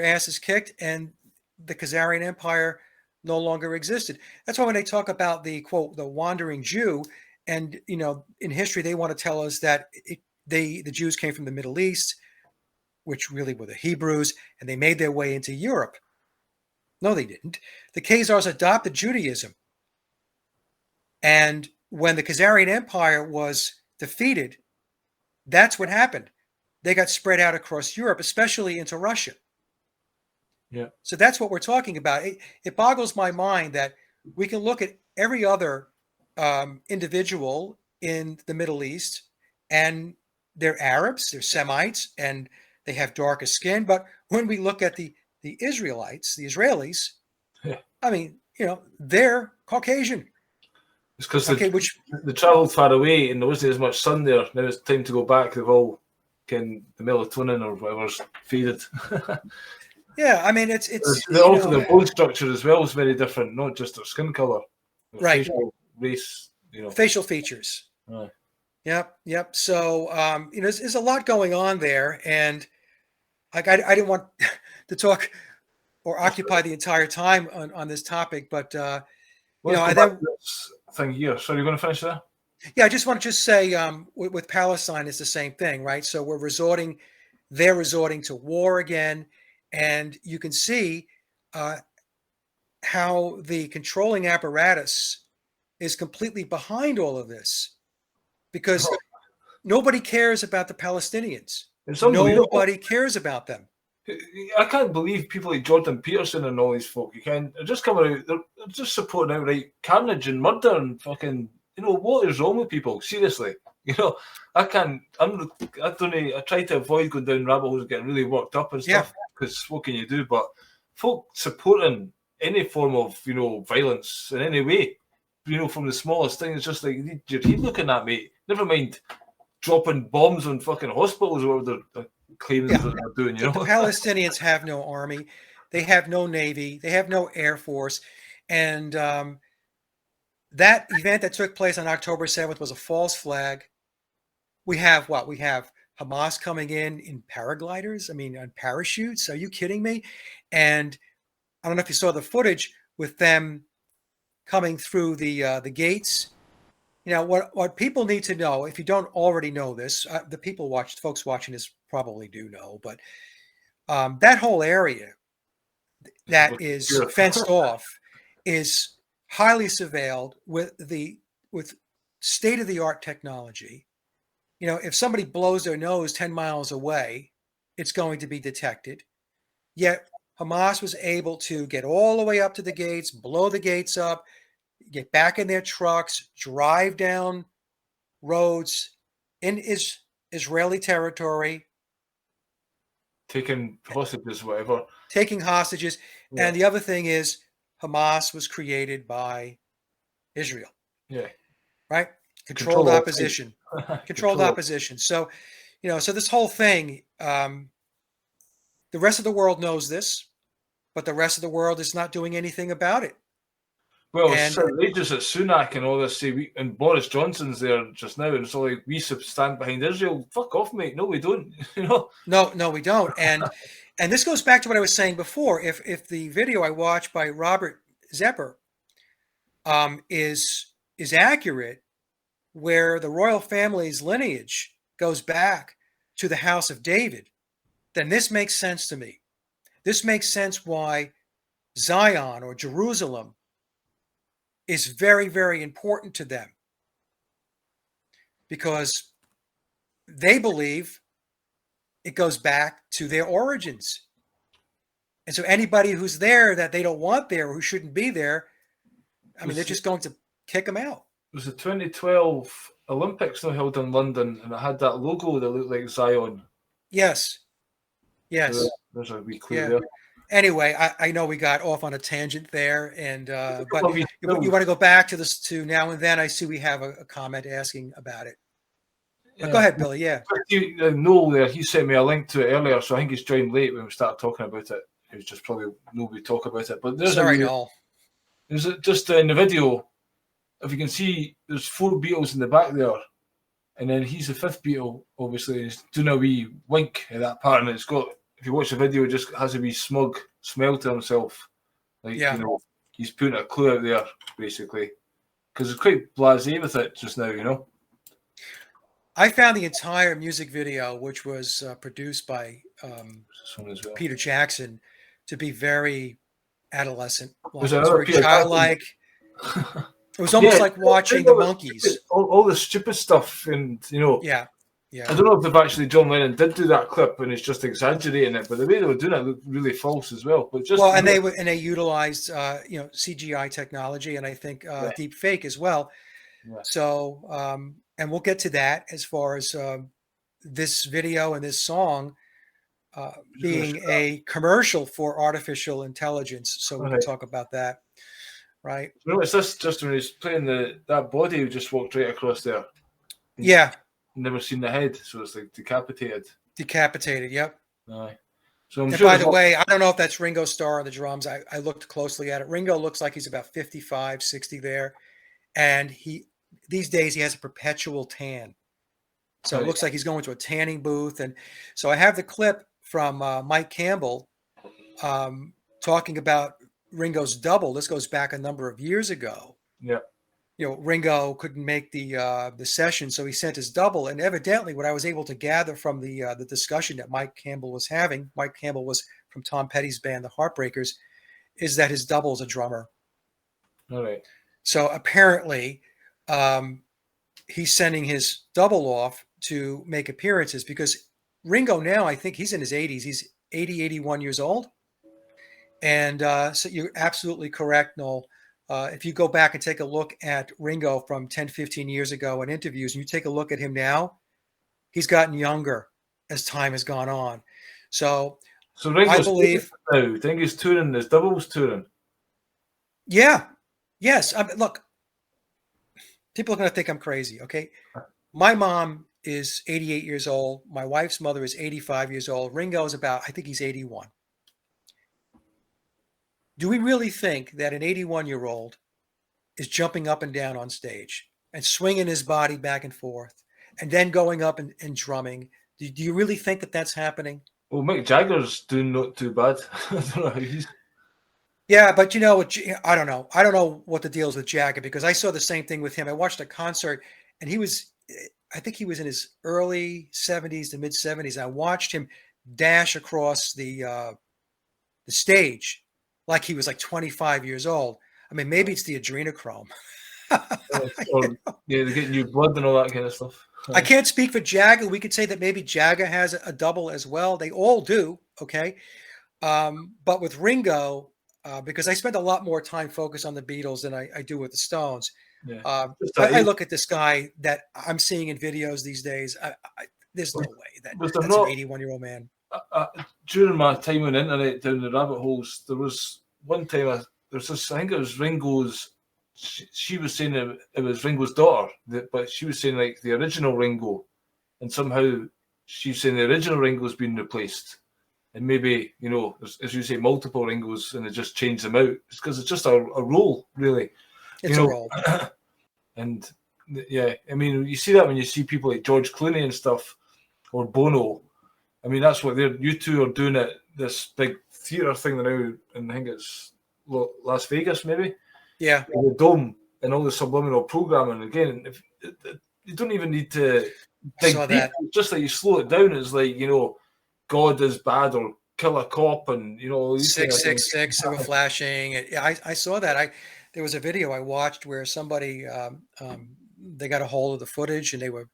asses kicked, and the Khazarian Empire no longer existed. That's why when they talk about the quote, the wandering Jew, and in history they want to tell us that the Jews came from the Middle East, which really were the Hebrews, and they made their way into Europe. No, they didn't. The Khazars adopted Judaism, and when the Khazarian Empire was defeated, that's what happened. They got spread out across Europe, especially into Russia. Yeah. So that's what we're talking about. It boggles my mind that we can look at every other individual in the Middle East, and they're Arabs, they're Semites, and they have darker skin. But when we look at the Israelites, the Israelis, I mean, they're Caucasian. It's because they travelled far away and there wasn't as much sun there. Now it's time to go back. They've all the melatonin or whatever's faded. Yeah, I mean, it's also their bone structure as well is very different, not just their skin color, their right? Facial race, facial features. Right. Yep. So there's a lot going on there, and like I didn't want to talk or occupy the entire time on this topic, but this thing here. So you're going to finish there? Yeah, I just want to say with Palestine, it's the same thing, right? So they're resorting to war again. And you can see how the controlling apparatus is completely behind all of this because nobody cares about the Palestinians. Nobody cares about them. I can't believe people like Jordan Peterson and all these folk. They're just coming out, they're just supporting outright carnage and murder and fucking, what is wrong with people? Seriously. I try to avoid going down rabbit holes and getting really worked up and stuff because what can you do? But folk supporting any form of, violence in any way, from the smallest thing, it's just like, you're looking at, mate. Never mind dropping bombs on fucking hospitals or whatever they're claiming that they're doing, The Palestinians have no army. They have no navy. They have no air force. And that event that took place on October 7th was a false flag. We have what? We have Hamas coming in paragliders. I mean, on parachutes. Are you kidding me? And I don't know if you saw the footage with them coming through the gates. You know, what people need to know, if you don't already know this, folks watching this probably do know, but that whole area that is fenced off is highly surveilled with state-of-the-art technology. You know, if somebody blows their nose 10 miles away, it's going to be detected. Yet Hamas was able to get all the way up to the gates, blow the gates up, get back in their trucks, drive down roads in Israeli territory, taking hostages, whatever. taking hostages. Yeah. And the other thing is, Hamas was created by Israel. Yeah. Right? Controlled opposition. Controlled Control. opposition. So, you know, so this whole thing, the rest of the world knows this, but the rest of the world is not doing anything about it. Well, it's outrageous that Sunak and all this say, and Boris Johnson's there just now, and so like we stand behind Israel. Fuck off, mate. No, we don't. You know. No, we don't. And this goes back to what I was saying before. If the video I watched by Robert Zepper is accurate, where the royal family's lineage goes back to the house of David, then this makes sense to me. This makes sense why Zion or Jerusalem is very, very important to them, because they believe it goes back to their origins. And so anybody who's there that they don't want there or who shouldn't be there, I mean, they're just going to kick them out. It was the 2012 Olympics now held in London, and it had that logo that looked like Zion. Yes. So there's a wee clue there. Anyway, I know we got off on a tangent there, and but you want to go back to this to now and then. I see we have a comment asking about it. But go ahead, Billy. Yeah. Noel there, he sent me a link to it earlier, so I think he's joined late when we started talking about it. He was just probably nobody talk about it. But there's Noel. There's just in the video, if you can see, there's 4 Beatles in the back there, and then he's the 5th Beatle, obviously. He's doing a wee wink at that part, and it's got, if you watch the video, it just has a wee smug smile to himself. Like, you know, he's putting a clue out there, basically. Because it's quite blasé with it just now, you know. I found the entire music video, which was produced by Peter Jackson, to be very adolescent. It was very childlike. It was almost like watching the Monkees. All the stupid stuff, and you know. Yeah. I don't know if actually John Lennon did do that clip and it's just exaggerating it, but the way they were doing it looked really false as well. But just they utilized CGI technology, and I think deep fake as well. Yeah. So and we'll get to that as far as this video and this song being a commercial for artificial intelligence. So we can talk about that, right? You know, it's this just when he's playing that body who just walked right across there. Yeah. Never seen the head, so it's like decapitated. Decapitated, yep. Aye. So I'm sure. By the way, I don't know if that's Ringo Starr on the drums. I looked closely at it. Ringo looks like he's about 55, 60 there. And these days he has a perpetual tan. So it looks like he's going to a tanning booth. And so I have the clip from Mike Campbell talking about Ringo's double. This goes back a number of years ago. Yeah. You know, Ringo couldn't make the session, so he sent his double. And evidently, what I was able to gather from the discussion that Mike Campbell was having, Mike Campbell was from Tom Petty's band, the Heartbreakers, is that his double is a drummer. All right. So apparently, he's sending his double off to make appearances, because Ringo now, I think he's in his 80s. He's 80, 81 years old. And so you're absolutely correct, Noel. If you go back and take a look at Ringo from 10, 15 years ago in interviews, and you take a look at him now, he's gotten younger as time has gone on. So Ringo's I believe now. Think he's touring, his double's touring. Yeah. Yes. Look, people are going to think I'm crazy. Okay. My mom is 88 years old. My wife's mother is 85 years old. Ringo is I think he's 81. Do we really think that an 81-year-old is jumping up and down on stage and swinging his body back and forth and then going up and drumming? Do you really think that that's happening? Well, Mick Jagger's doing not too bad. I don't know how he's... Yeah, but you know what? I don't know. I don't know what the deal is with Jagger because I saw the same thing with him. I watched a concert and he was, I think he was in his early 70s to mid 70s. I watched him dash across the stage like he was like 25 years old. I mean, maybe it's the adrenochrome. Or yeah, they get new blood and all that kind of stuff. I can't speak for Jagger. We could say that maybe Jagger has a double as well. They all do. Okay. But with Ringo, because I spend a lot more time focused on the Beatles than I do with the Stones, Yeah, I look at this guy that I'm seeing in videos these days. There's no way that was there that's an not 81-year-old man. during my time on the internet down the rabbit holes? There was one time there's this. I think it was Ringo's. She was saying it was Ringo's daughter, but she was saying like the original Ringo, and somehow she's saying the original Ringo's been replaced. And maybe, you know, as you say, multiple Ringos, and they just change them out. It's because it's just a role, really. It's a role. And yeah, I mean, you see that when you see people like George Clooney and stuff, or Bono. I mean, that's what you two are doing at this big theatre thing now, and I think it's Las Vegas, maybe. Yeah, the Dome and all the subliminal programming. Again, if you don't even need to dig saw deep. that. It's just like you slow it down. It's like, you know, God is bad or kill a cop, and you know, all these kind of things. 666. They were flashing. Yeah, I saw that. There was a video I watched where somebody they got a hold of the footage and they were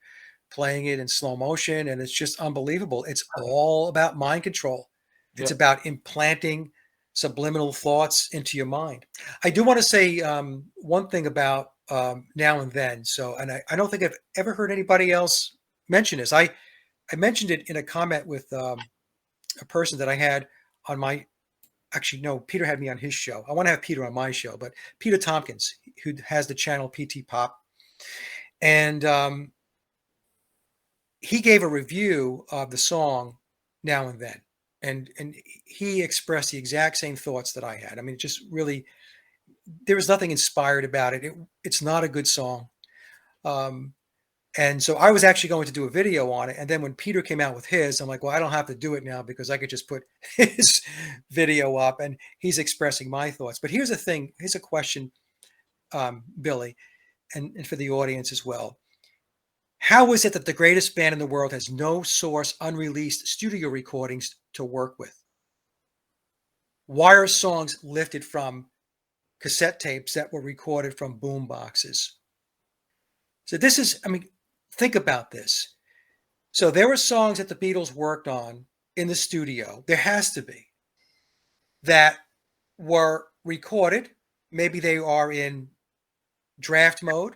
playing it in slow motion, and it's just unbelievable. It's all about mind control. It's Yeah. about implanting subliminal thoughts into your mind. I do want to say one thing about Now and Then. So, and I don't think I've ever heard anybody else mention this. I mentioned it in a comment with a person that I had on my. Actually, no, Peter had me on his show. I want to have Peter on my show, but Peter Tompkins, who has the channel PT Pop, and he gave a review of the song Now and Then, and he expressed the exact same thoughts that I had. I mean, it just really, there was nothing inspired about it. It's not a good song. And so I was actually going to do a video on it. And then when Peter came out with his, I'm like, well, I don't have to do it now because I could just put his video up and he's expressing my thoughts. But here's the thing. Here's a question, Billy, and for the audience as well. How is it that the greatest band in the world has no source unreleased studio recordings to work with? Why are songs lifted from cassette tapes that were recorded from boom boxes? So this is, I mean, think about this. So there were songs that the Beatles worked on in the studio. There has to be that were recorded. Maybe they are in draft mode,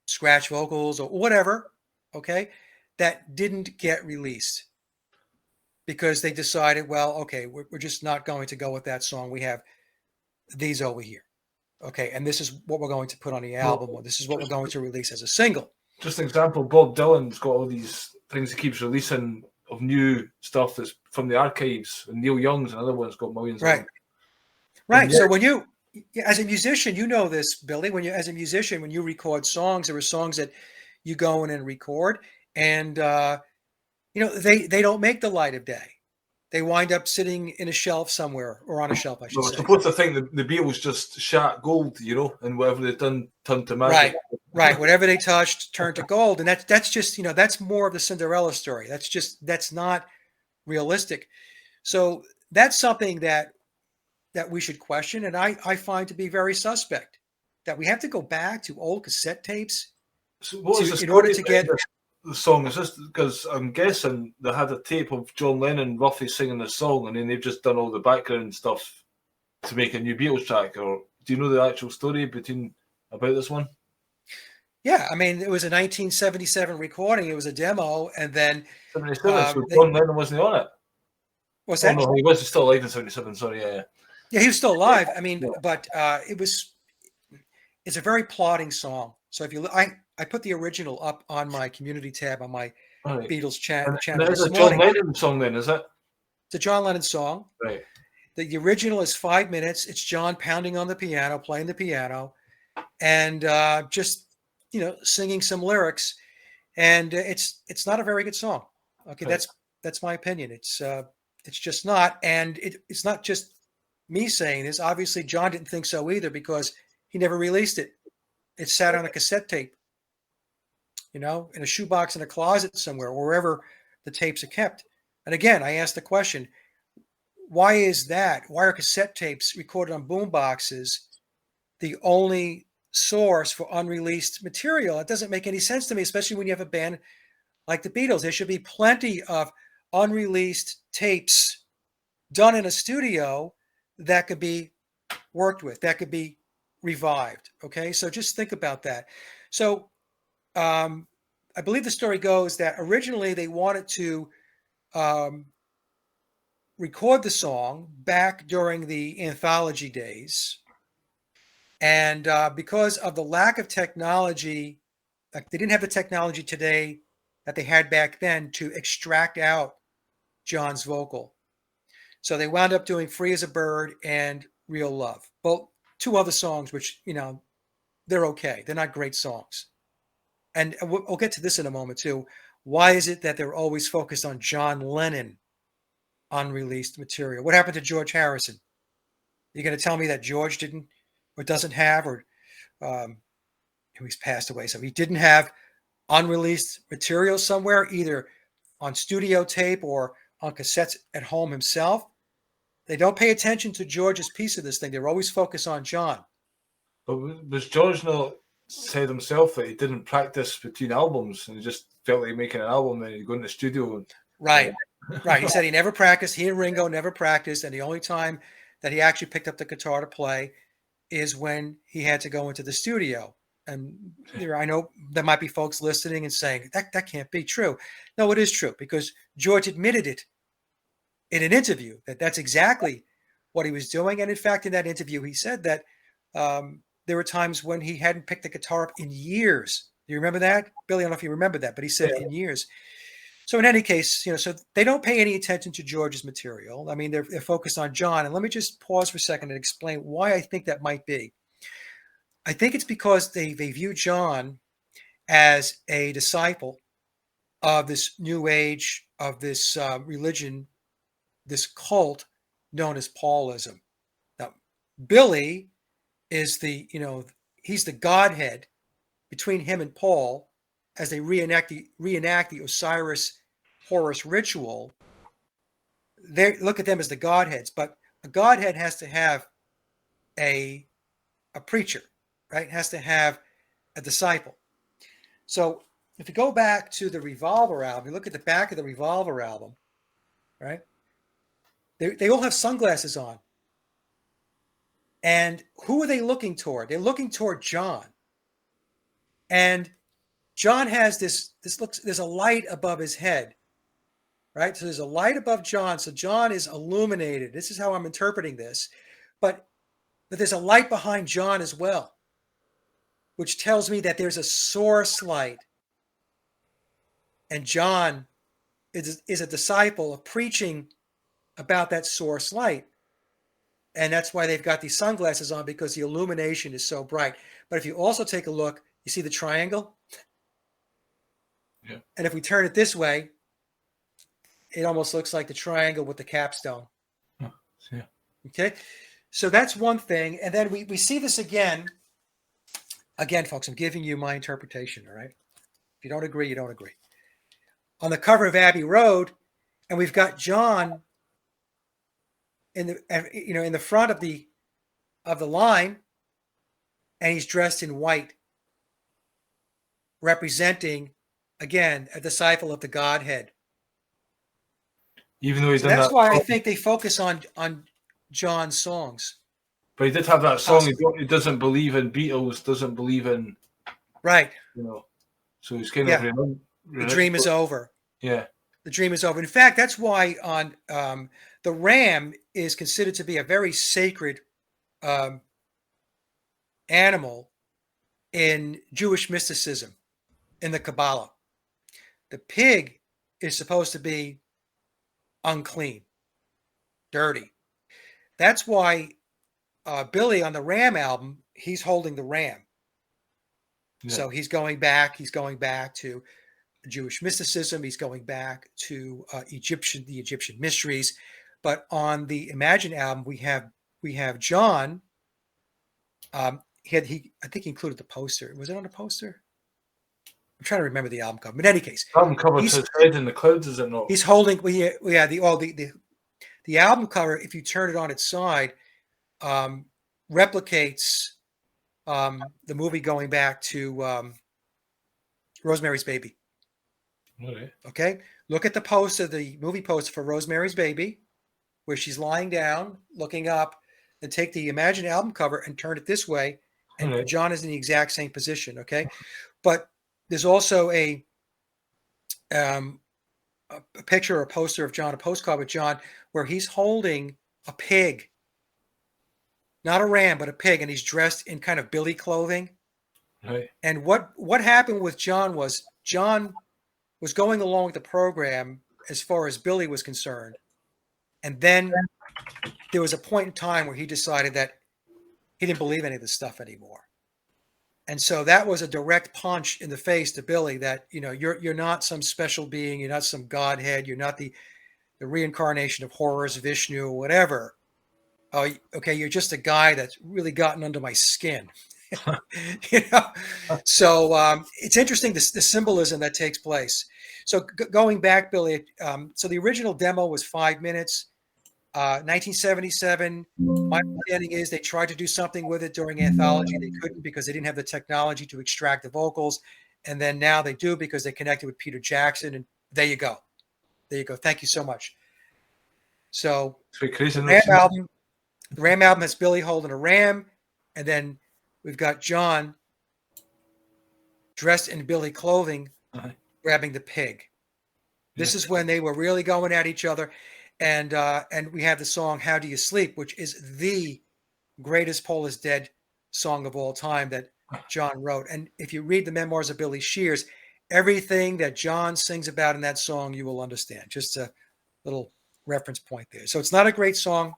scratch vocals, or whatever. Okay, that didn't get released because they decided, well, okay, we're just not going to go with that song. We have these over here. Okay, and this is what we're going to put on the album, or this is what we're going to release as a single. Just an example, Bob Dylan's got all these things he keeps releasing of new stuff that's from the archives, and Neil Young's another one's got millions Right. of them. Right. So when you, as a musician, you know this, Billy, as a musician, when you record songs, there are songs that you go in and record, and they don't make the light of day. They wind up sitting in a shelf somewhere, or on a shelf, I should say. We're supposed to think that the Beatles just shat gold, you know, and whatever they've done turned to magic. Right. Whatever they touched turned to gold, and that's just, that's more of the Cinderella story. That's not realistic. So that's something that we should question, and I find to be very suspect. That we have to go back to old cassette tapes So what is the in order to get the song? Is this because I'm guessing they had a tape of John Lennon roughly singing the song, and then they've just done all the background stuff to make a new Beatles track? Or do you know the actual story about this one? Yeah, I mean, it was a 1977 recording. It was a demo, and then 77. So John Lennon wasn't on it. What's that? No, he was still alive in 77. Sorry, yeah. Yeah, he was still alive. I mean, but it's a very plodding song. So if you look, I put the original up on my community tab on my Beatles channel. It's a John Lennon song then, is it? It's a John Lennon song. Right. The original is 5 minutes. It's John pounding on the piano, playing the piano, and just singing some lyrics. And it's not a very good song. Okay, right. That's my opinion. It's just not, and it's not just me saying this. Obviously, John didn't think so either because he never released it. It sat on a cassette tape, in a shoebox in a closet somewhere, wherever the tapes are kept. And again, I asked the question, why is that? Why are cassette tapes recorded on boom boxes the only source for unreleased material? It doesn't make any sense to me, especially when you have a band like the Beatles. There should be plenty of unreleased tapes done in a studio that could be worked with, that could be revived. Okay, so just think about that. So I believe the story goes that originally they wanted to record the song back during the anthology days. And because of the lack of technology, like they didn't have the technology today that they had back then to extract out John's vocal. So they wound up doing Free as a Bird and Real Love. Well, two other songs, which, they're okay. They're not great songs. And we'll get to this in a moment too. Why is it that they're always focused on John Lennon unreleased material? What happened to George Harrison? You're going to tell me that George didn't or doesn't have, or he's passed away, so he didn't have unreleased material somewhere, either on studio tape or on cassettes at home himself? They don't pay attention to George's piece of this thing. They're always focused on John. But was George not said himself that he didn't practice between albums and he just felt like making an album and he'd go in the studio? And, right. He said he never practiced. He and Ringo never practiced. And the only time that he actually picked up the guitar to play is when he had to go into the studio. And I know there might be folks listening and saying, that can't be true. No, it is true, because George admitted it in an interview, that's exactly what he was doing. And in fact, in that interview, he said that there were times when he hadn't picked the guitar up in years. Do you remember that? Billy, I don't know if you remember that, but he said in years. So in any case, so they don't pay any attention to George's material. I mean, they're focused on John. And let me just pause for a second and explain why I think that might be. I think it's because they view John as a disciple of this new age, of this religion, this cult known as Paulism. Now, Billy is he's the Godhead between him and Paul as they reenact the Osiris-Horus ritual. They look at them as the Godheads, but a Godhead has to have a preacher, right? It has to have a disciple. So if you go back to the Revolver album, you look at the back of the Revolver album, right? They all have sunglasses on. And who are they looking toward? They're looking toward John. And John has there's a light above his head, right? So there's a light above John. So John is illuminated. This is how I'm interpreting this. But there's a light behind John as well, which tells me that there's a source light. And John is a disciple of preaching about that source light. And that's why they've got these sunglasses on, because the illumination is so bright. But if you also take a look, you see the triangle? Yeah. And if we turn it this way, it almost looks like the triangle with the capstone. Yeah. Okay. So that's one thing. And then we see this again. Again, folks, I'm giving you my interpretation. All right. If you don't agree, you don't agree. On the cover of Abbey Road, and we've got John in the front of the line, and he's dressed in white, representing, again, a disciple of the Godhead. Even though that's why I think they focus on John's songs. But he did have that song. He doesn't believe in Beatles. Doesn't believe in. Right. So he's kind of. The dream is over. Yeah. The dream is over. In fact, that's why on the ram is considered to be a very sacred animal in Jewish mysticism, in the Kabbalah. The pig is supposed to be unclean, dirty. That's why Billy on the Ram album, he's holding the ram. Yeah. So he's going back to Jewish mysticism. He's going back to the Egyptian mysteries. But on the Imagine album, we have we have John. I think he included the poster. Was it on the poster? I'm trying to remember the album cover. But in any case, Album cover's his head in the clouds, is it not? he's holding. The album cover, if you turn it on its side, replicates the movie going back to Rosemary's Baby. Okay. Okay, look at the poster, the movie poster for Rosemary's Baby, where she's lying down, looking up, and take the Imagine album cover and turn it this way, and Okay. John is in the exact same position. Okay, but there's also a picture or a poster of John, a postcard with John, where he's holding a pig, not a ram, but a pig, and he's dressed in kind of Billy clothing. Right. And what happened with John was going along with the program as far as Billy was concerned. And then there was a point in time where he decided that he didn't believe any of this stuff anymore. And so that was a direct punch in the face to Billy that, you're not some special being. You're not some godhead. You're not the reincarnation of Horus, Vishnu, or whatever. Oh, okay. You're just a guy that's really gotten under my skin. So it's interesting, the symbolism that takes place. So going back, Billy, so the original demo was 5 minutes. 1977, my understanding is they tried to do something with it during Anthology. They couldn't because they didn't have the technology to extract the vocals. And then now they do because they connected with Peter Jackson. And there you go. Thank you so much. So the Ram album has Billy holding a ram. And then we've got John dressed in Billy clothing, grabbing the pig. This is when they were really going at each other. And we have the song "How Do You Sleep," which is the greatest Paul is Dead song of all time that John wrote. And if you read the memoirs of Billy Shears, everything that John sings about in that song, you will understand. Just a little reference point there. So it's not a great song.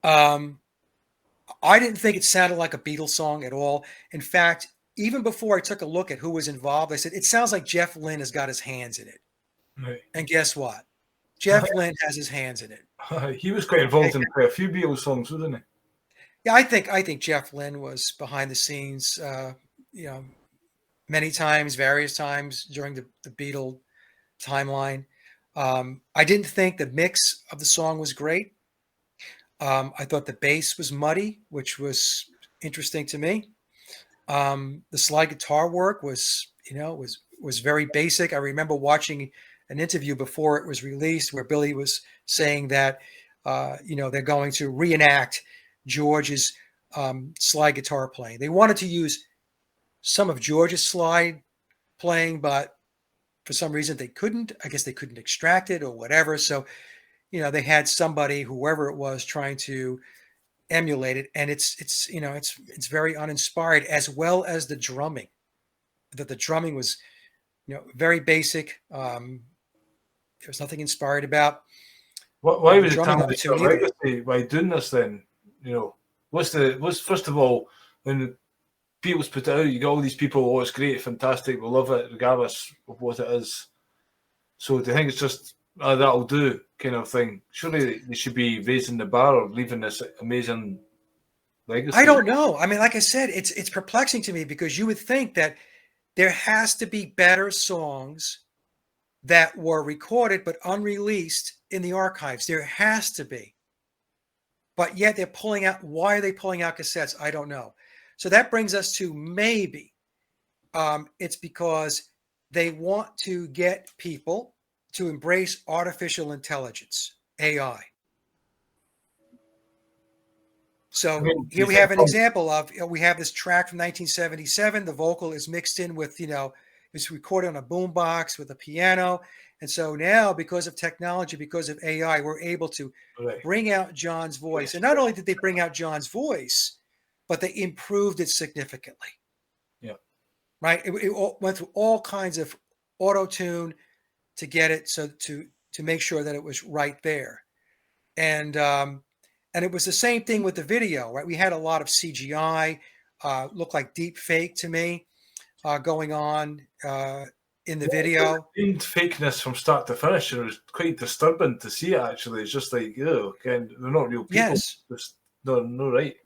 I didn't think it sounded like a Beatles song at all. In fact, even before I took a look at who was involved, I said, it sounds like Jeff Lynne has got his hands in it. Right. And guess what? Jeff Lynne has his hands in it. He was quite involved in quite a few Beatles songs, wasn't he? Yeah, I think Jeff Lynne was behind the scenes, many times, various times during the Beatle timeline. I didn't think the mix of the song was great. I thought the bass was muddy, which was interesting to me. The slide guitar work was very basic. I remember watching an interview before it was released where Billy was saying that, they're going to reenact George's slide guitar playing. They wanted to use some of George's slide playing, but for some reason they couldn't. I guess they couldn't extract it or whatever. So, they had somebody, whoever it was, trying to emulate it, and it's very uninspired, as well as the drumming. That the drumming was, very basic. There was nothing inspired about. Why was it time to your legacy by doing this then? What's first of all, when the Beatles put it out, you got all these people, oh, it's great, fantastic, we love it, regardless of what it is. So do you think it's just that'll do kind of thing? Surely they should be raising the bar or leaving this amazing legacy. I don't know. I mean, like I said, it's perplexing to me because you would think that there has to be better songs that were recorded but unreleased in the archives. There has to be. But yet they're pulling out. Why are they pulling out cassettes? I don't know. So that brings us to maybe it's because they want to get people to embrace artificial intelligence, AI. So here we have an example of, we have this track from 1977. The vocal is mixed in with, it's recorded on a boombox with a piano. And so now, because of technology, because of AI, we're able to bring out John's voice. And not only did they bring out John's voice, but they improved it significantly. Yeah. Right? It went through all kinds of auto-tune to get it to make sure that it was right there. And it was the same thing with the video, right? We had a lot of CGI, looked like deep fake to me, going on. in the video. And fakeness from start to finish, and it was quite disturbing to see it. Actually, it's just like, again, they're not real people. Yes, Just no right.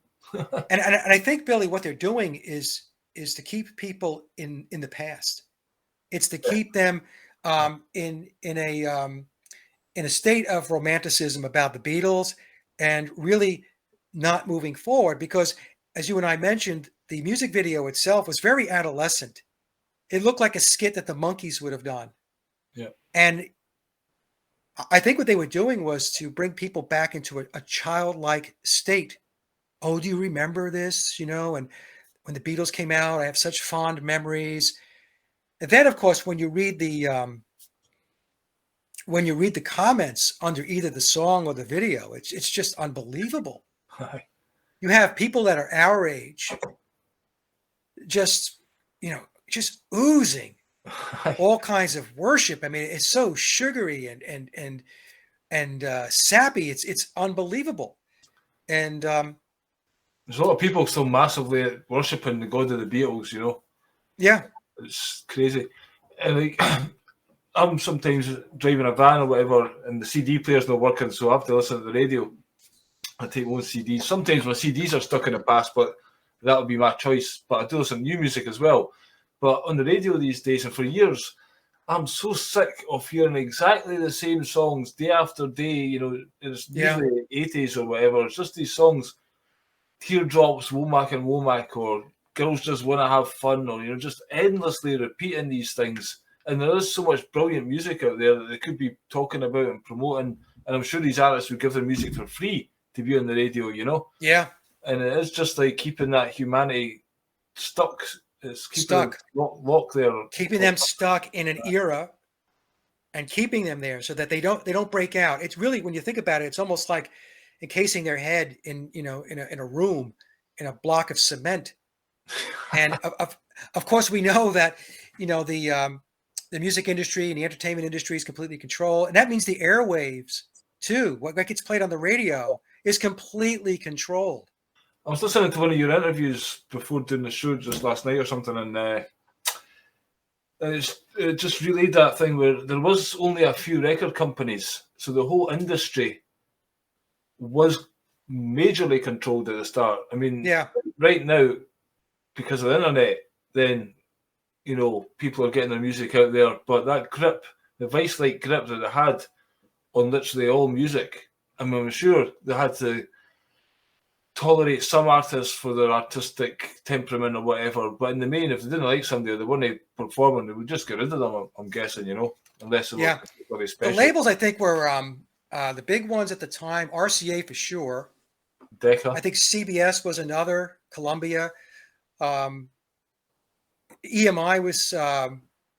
and I think, Billy, what they're doing is to keep people in the past. It's to keep them in a state of romanticism about the Beatles and really not moving forward, because, as you and I mentioned, the music video itself was very adolescent. It looked like a skit that the Monkees would have done. Yeah. And I think what they were doing was to bring people back into a childlike state. Oh, do you remember this? And when the Beatles came out, I have such fond memories. And then, of course, when you read the comments under either the song or the video, it's just unbelievable. You have people that are our age, just oozing all kinds of worship. I mean, it's so sugary and sappy. It's unbelievable. And there's a lot of people still massively worshipping the god of the Beatles. Yeah, it's crazy. And like, I'm sometimes driving a van or whatever, and the CD player's not working, so I have to listen to the radio. I take my own CDs. Sometimes my CDs are stuck in the past, but that'll be my choice. But I do listen to new music as well. But on the radio these days, and for years, I'm so sick of hearing exactly the same songs day after day. It's usually 80s or whatever. It's just these songs, Teardrops, Womack and Womack, or Girls Just Want to Have Fun, or just endlessly repeating these things. And there is so much brilliant music out there that they could be talking about and promoting. And I'm sure these artists would give their music for free to be on the radio, Yeah. And it is just like keeping that humanity stuck. It's keeping them locked there. Keeping them stuck in an era and keeping them there so that they don't break out. It's really, when you think about it, it's almost like encasing their head in a room, in a block of cement. And of course we know that the music industry and the entertainment industry is completely controlled, and that means the airwaves too. What gets played on the radio is completely controlled. I was listening to one of your interviews before doing the show just last night or something, and it just relayed that thing where there was only a few record companies, so the whole industry was majorly controlled at the start. I mean, right now, because of the internet, then people are getting their music out there, but that grip, the vice-like grip that they had on literally all music, I mean, I'm sure they had to tolerate some artists for their artistic temperament or whatever, but in the main, if they didn't like somebody or they weren't performing, they would just get rid of them, I'm guessing, unless they were particularly special. The labels, I think, were the big ones at the time, RCA for sure. Decca. I think CBS was another, Columbia. EMI was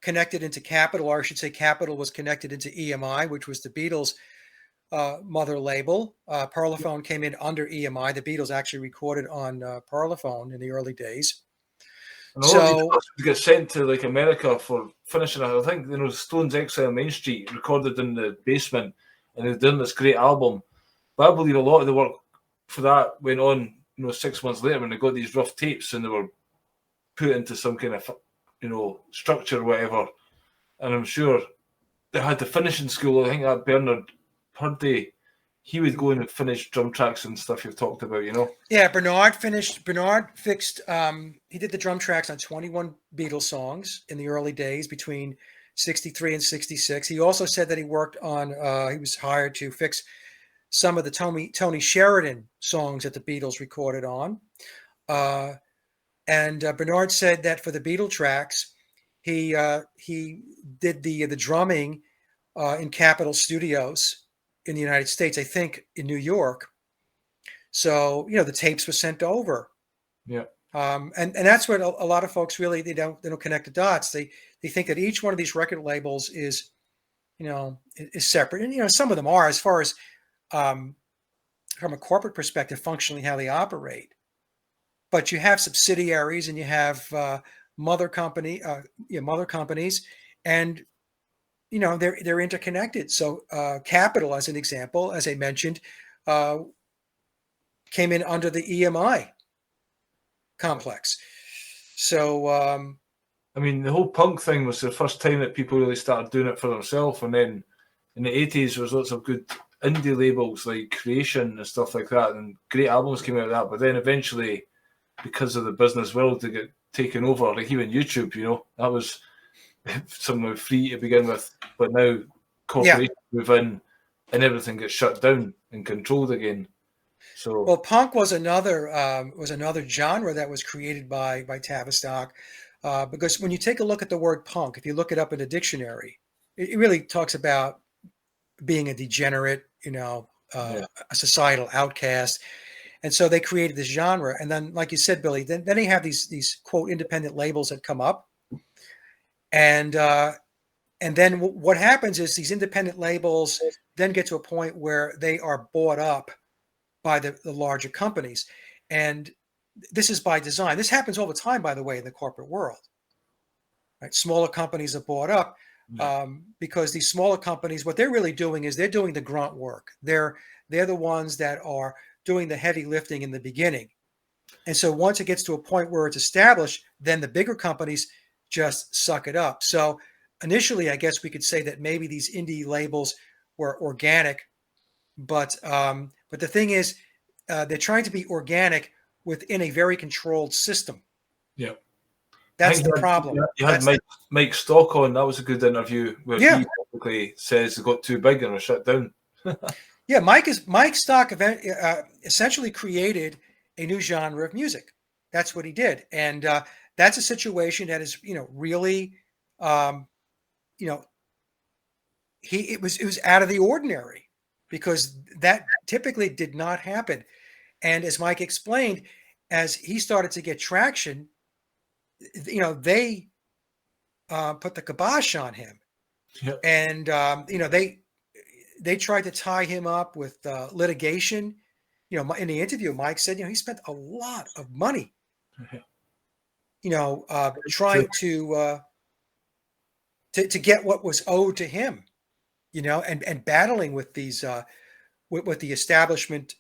connected into Capitol, or I should say Capitol was connected into EMI, which was the Beatles' mother label. Parlophone came in under EMI. The Beatles actually recorded on Parlophone in the early days. And so these get sent to like America for finishing. I think Stones Exile Main Street recorded in the basement, and they've done this great album. But I believe a lot of the work for that went on, 6 months later when they got these rough tapes and they were put into some kind of structure or whatever. And I'm sure they had the finishing school. I think that Bernard Purdy, he would go in and finish drum tracks and stuff you've talked about, Yeah, Bernard fixed, he did the drum tracks on 21 Beatles songs in the early days between 63 and 66. He also said that he worked on, he was hired to fix some of the Tony Sheridan songs that the Beatles recorded on. And Bernard said that for the Beatle tracks, he did the drumming in Capitol Studios in the United States, I think in New York. So the tapes were sent over. Yeah. And that's what a lot of folks really, they don't connect the dots. They think that each one of these record labels is separate, and some of them are, as far as from a corporate perspective, functionally how they operate. But you have subsidiaries and you have mother companies, and they're interconnected. So Capitol, as an example, as I mentioned, came in under the EMI complex. So I mean, the whole punk thing was the first time that people really started doing it for themselves, and then in the 80s there was lots of good indie labels like Creation and stuff like that, and great albums came out of that. But then eventually, because of the business world, they get taken over. Like even YouTube, that was somewhat free to begin with, but now corporations move in and everything gets shut down and controlled again. So well, punk was another genre that was created by Tavistock, because when you take a look at the word punk, if you look it up in a dictionary, it really talks about being a degenerate, a societal outcast. And so they created this genre. And then, like you said, Billy, then they have these quote independent labels that come up. And then what happens is these independent labels then get to a point where they are bought up by the larger companies. And this is by design. This happens all the time, by the way, in the corporate world. Right? Smaller companies are bought up because these smaller companies, what they're really doing is they're doing the grunt work. They're the ones that are doing the heavy lifting in the beginning. And so once it gets to a point where it's established, then the bigger companies just suck it up. So initially, I guess we could say that maybe these indie labels were organic, but the thing is, they're trying to be organic within a very controlled system. Yeah. That's the problem. You had Mike Stock on. That was a good interview where he basically says it got too big and was shut down. Yeah, Mike Stock essentially created a new genre of music. That's what he did, and that's a situation that is, really, it was out of the ordinary because that typically did not happen. And as Mike explained, as he started to get traction, they put the kibosh on him, and they tried to tie him up with litigation. In the interview, Mike said, he spent a lot of money, trying to get what was owed to him, and battling with these with the establishment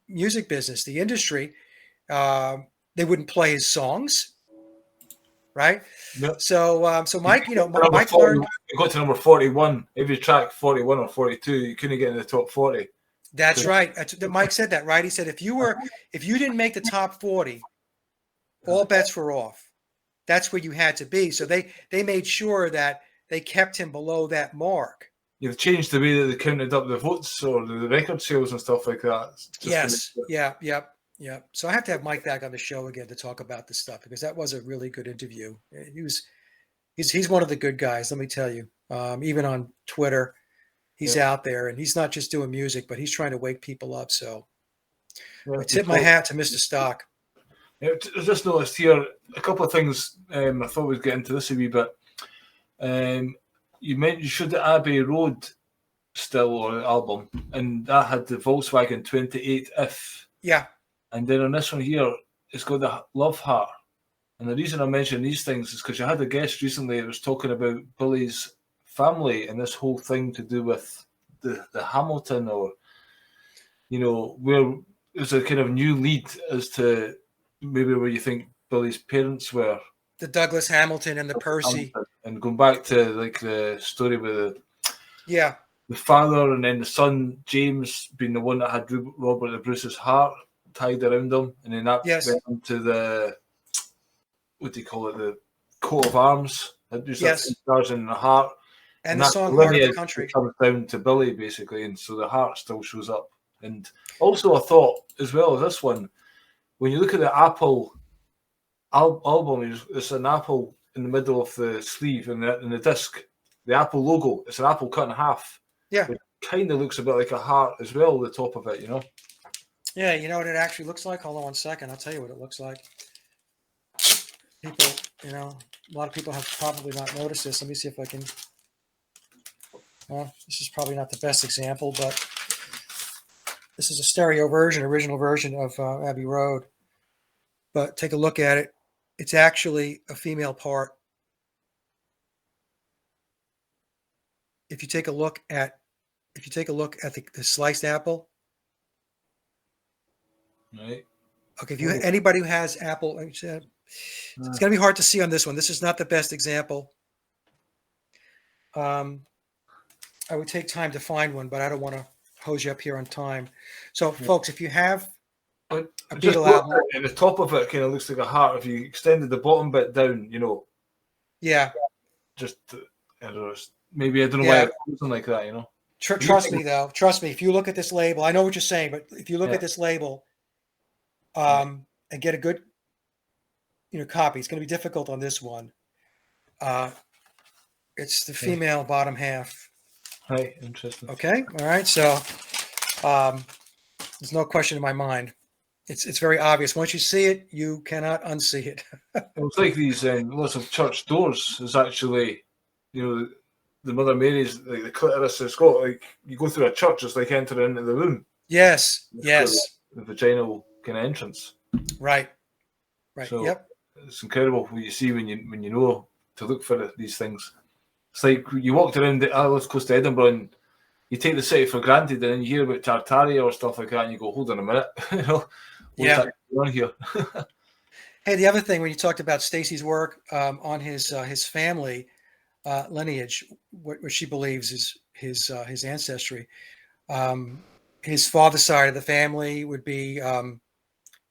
music business, the industry. They wouldn't play his songs, right? Yep. So Mike, Mike 40, learned. You got to number 41. If you track 41 or 42, you couldn't get in the top 40. That's right. Mike said that, right? He said if you didn't make the top 40, all bets were off. That's where you had to be. So they made sure that they kept him below that mark. You've changed the way that they counted up the votes or the record sales and stuff like that. Yes. Yeah. Yep. So I have to have Mike back on the show again to talk about this stuff because that was a really good interview. He's one of the good guys, let me tell you. Even on Twitter, he's out there and he's not just doing music, but he's trying to wake people up. So I tip my hat to Mr. Stock. I just noticed here a couple of things. I thought we'd get into this a wee bit. You mentioned you showed the Abbey Road still or album, and that had the Volkswagen 28 If. Yeah. And then on this one here, it's got the Love Heart. And the reason I mention these things is because you had a guest recently that was talking about Billy's family and this whole thing to do with the Hamilton, or where there's a kind of new lead as to maybe where you think Billy's parents were. The Douglas Hamilton and the Percy. Hamilton. And going back to like the story with the father and then the son, James, being the one that had Robert the Bruce's heart tied around him, and then that went into the, what do you call it, the coat of arms. Stars in the heart. And the song Heart of the Country comes down to Billy, basically, and so the heart still shows up. And also I thought, as well as this one, when you look at the Apple album, it's an apple in the middle of the sleeve and the disc, the Apple logo, it's an apple cut in half. Yeah. It kind of looks a bit like a heart as well, the top of it, Yeah, you know what it actually looks like? Hold on 1 second. I'll tell you what it looks like. People, a lot of people have probably not noticed this. Let me see if I can. This is probably not the best example, but this is a original version of Abbey Road. But take a look at it. It's actually a female part. If you take a look at the sliced apple. Right. Okay. Anybody who has Apple, It's going to be hard to see on this one. This is not the best example. I would take time to find one, but I don't want to hose you up here on time. So, folks, if you have a Beatle album, at the top of it kind of looks like a heart. If you extended the bottom bit down, yeah, just I don't know, maybe I don't know why it's something like that, Trust me, though. Trust me. If you look at this label, I know what you're saying, but if you look at this label, and get a good, copy, it's going to be difficult on this one. It's the female bottom half. Right, interesting. Okay, all right. So there's no question in my mind. It's very obvious. Once you see it, you cannot unsee it. It's like these lots of church doors is actually, the Mother Mary's, like the clitoris has got, like, you go through a church, it's like entering into the womb. Yes, It's yes. The vaginal kind of entrance. Right. So Yep. it's incredible what you see when you know to look for these things. It's like you walked around the let's close to Edinburgh and you take the city for granted, and then you hear about Tartaria or stuff like that, and you go, "Hold on a minute, what's that going on here?" Hey, the other thing when you talked about Stacy's work on his family lineage, what she believes is his ancestry. His father's side of the family would be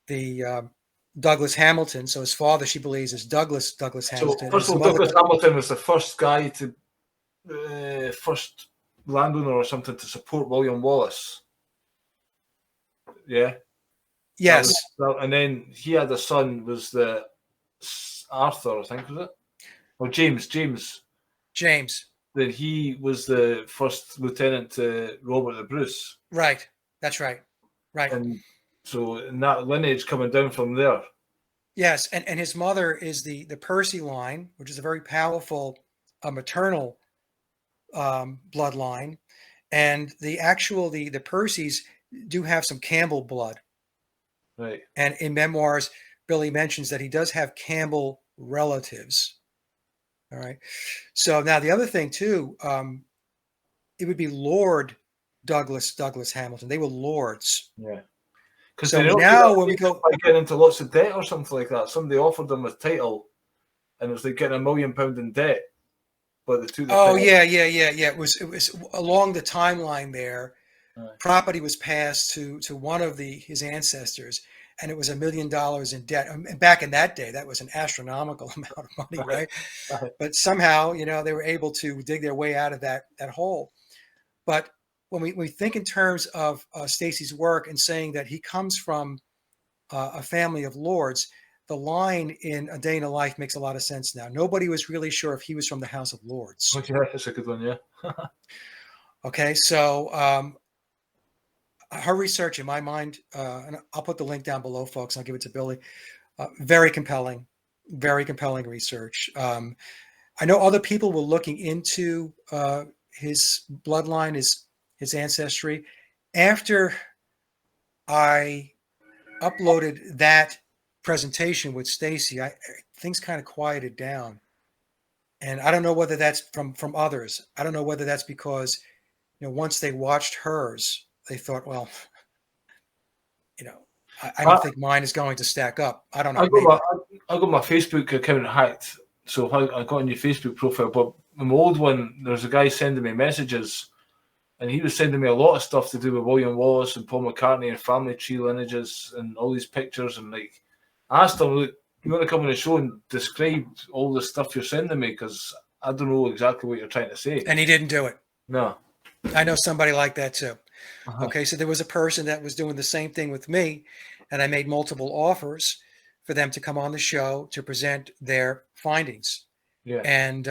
the Douglas Hamilton. So his father, she believes, is Douglas Hamilton. So first of all, Douglas Hamilton was the first guy first landowner or something to support William Wallace. Yeah. Yes. And then he had a son, was the Arthur, I think, was it? Or James. That he was the first lieutenant to Robert the Bruce. Right. That's right. Right. And so in that lineage coming down from there. Yes. And his mother is the Percy line, which is a very powerful maternal bloodline. And the Percys do have some Campbell blood. Right. And in memoirs, Billy mentions that he does have Campbell relatives. All right. So now the other thing too, it would be Lord Douglas Hamilton. They were lords. Yeah. Because so now when we go by getting into lots of debt or something like that, somebody offered them a title, and it was like getting £1 million in debt. But the two. Yeah. It was along the timeline there. Right. Property was passed to one of his ancestors, and it was $1 million in debt. And back in that day, that was an astronomical amount of money, right? But somehow, they were able to dig their way out of that hole. But when we think in terms of Stacy's work and saying that he comes from a family of lords, the line in A Day in a Life makes a lot of sense now. Nobody was really sure if he was from the House of Lords. Okay, that's a good one, yeah. Okay, so her research, in my mind, and I'll put the link down below, folks. I'll give it to Billy. Very compelling research. I know other people were looking into his bloodline, his ancestry. After I uploaded that presentation with Stacy, things kind of quieted down. And I don't know whether that's from others. I don't know whether that's because, once they watched hers, they thought, well, I don't think mine is going to stack up. I don't know. I got my Facebook account hacked, so I got a new Facebook profile. But my old one, there's a guy sending me messages, and he was sending me a lot of stuff to do with William Wallace and Paul McCartney and family tree lineages and all these pictures. And I asked him, look, you want to come on the show and describe all the stuff you're sending me? Because I don't know exactly what you're trying to say. And he didn't do it. No. I know somebody like that too. Okay, so there was a person that was doing the same thing with me, and I made multiple offers for them to come on the show to present their findings. Yeah. And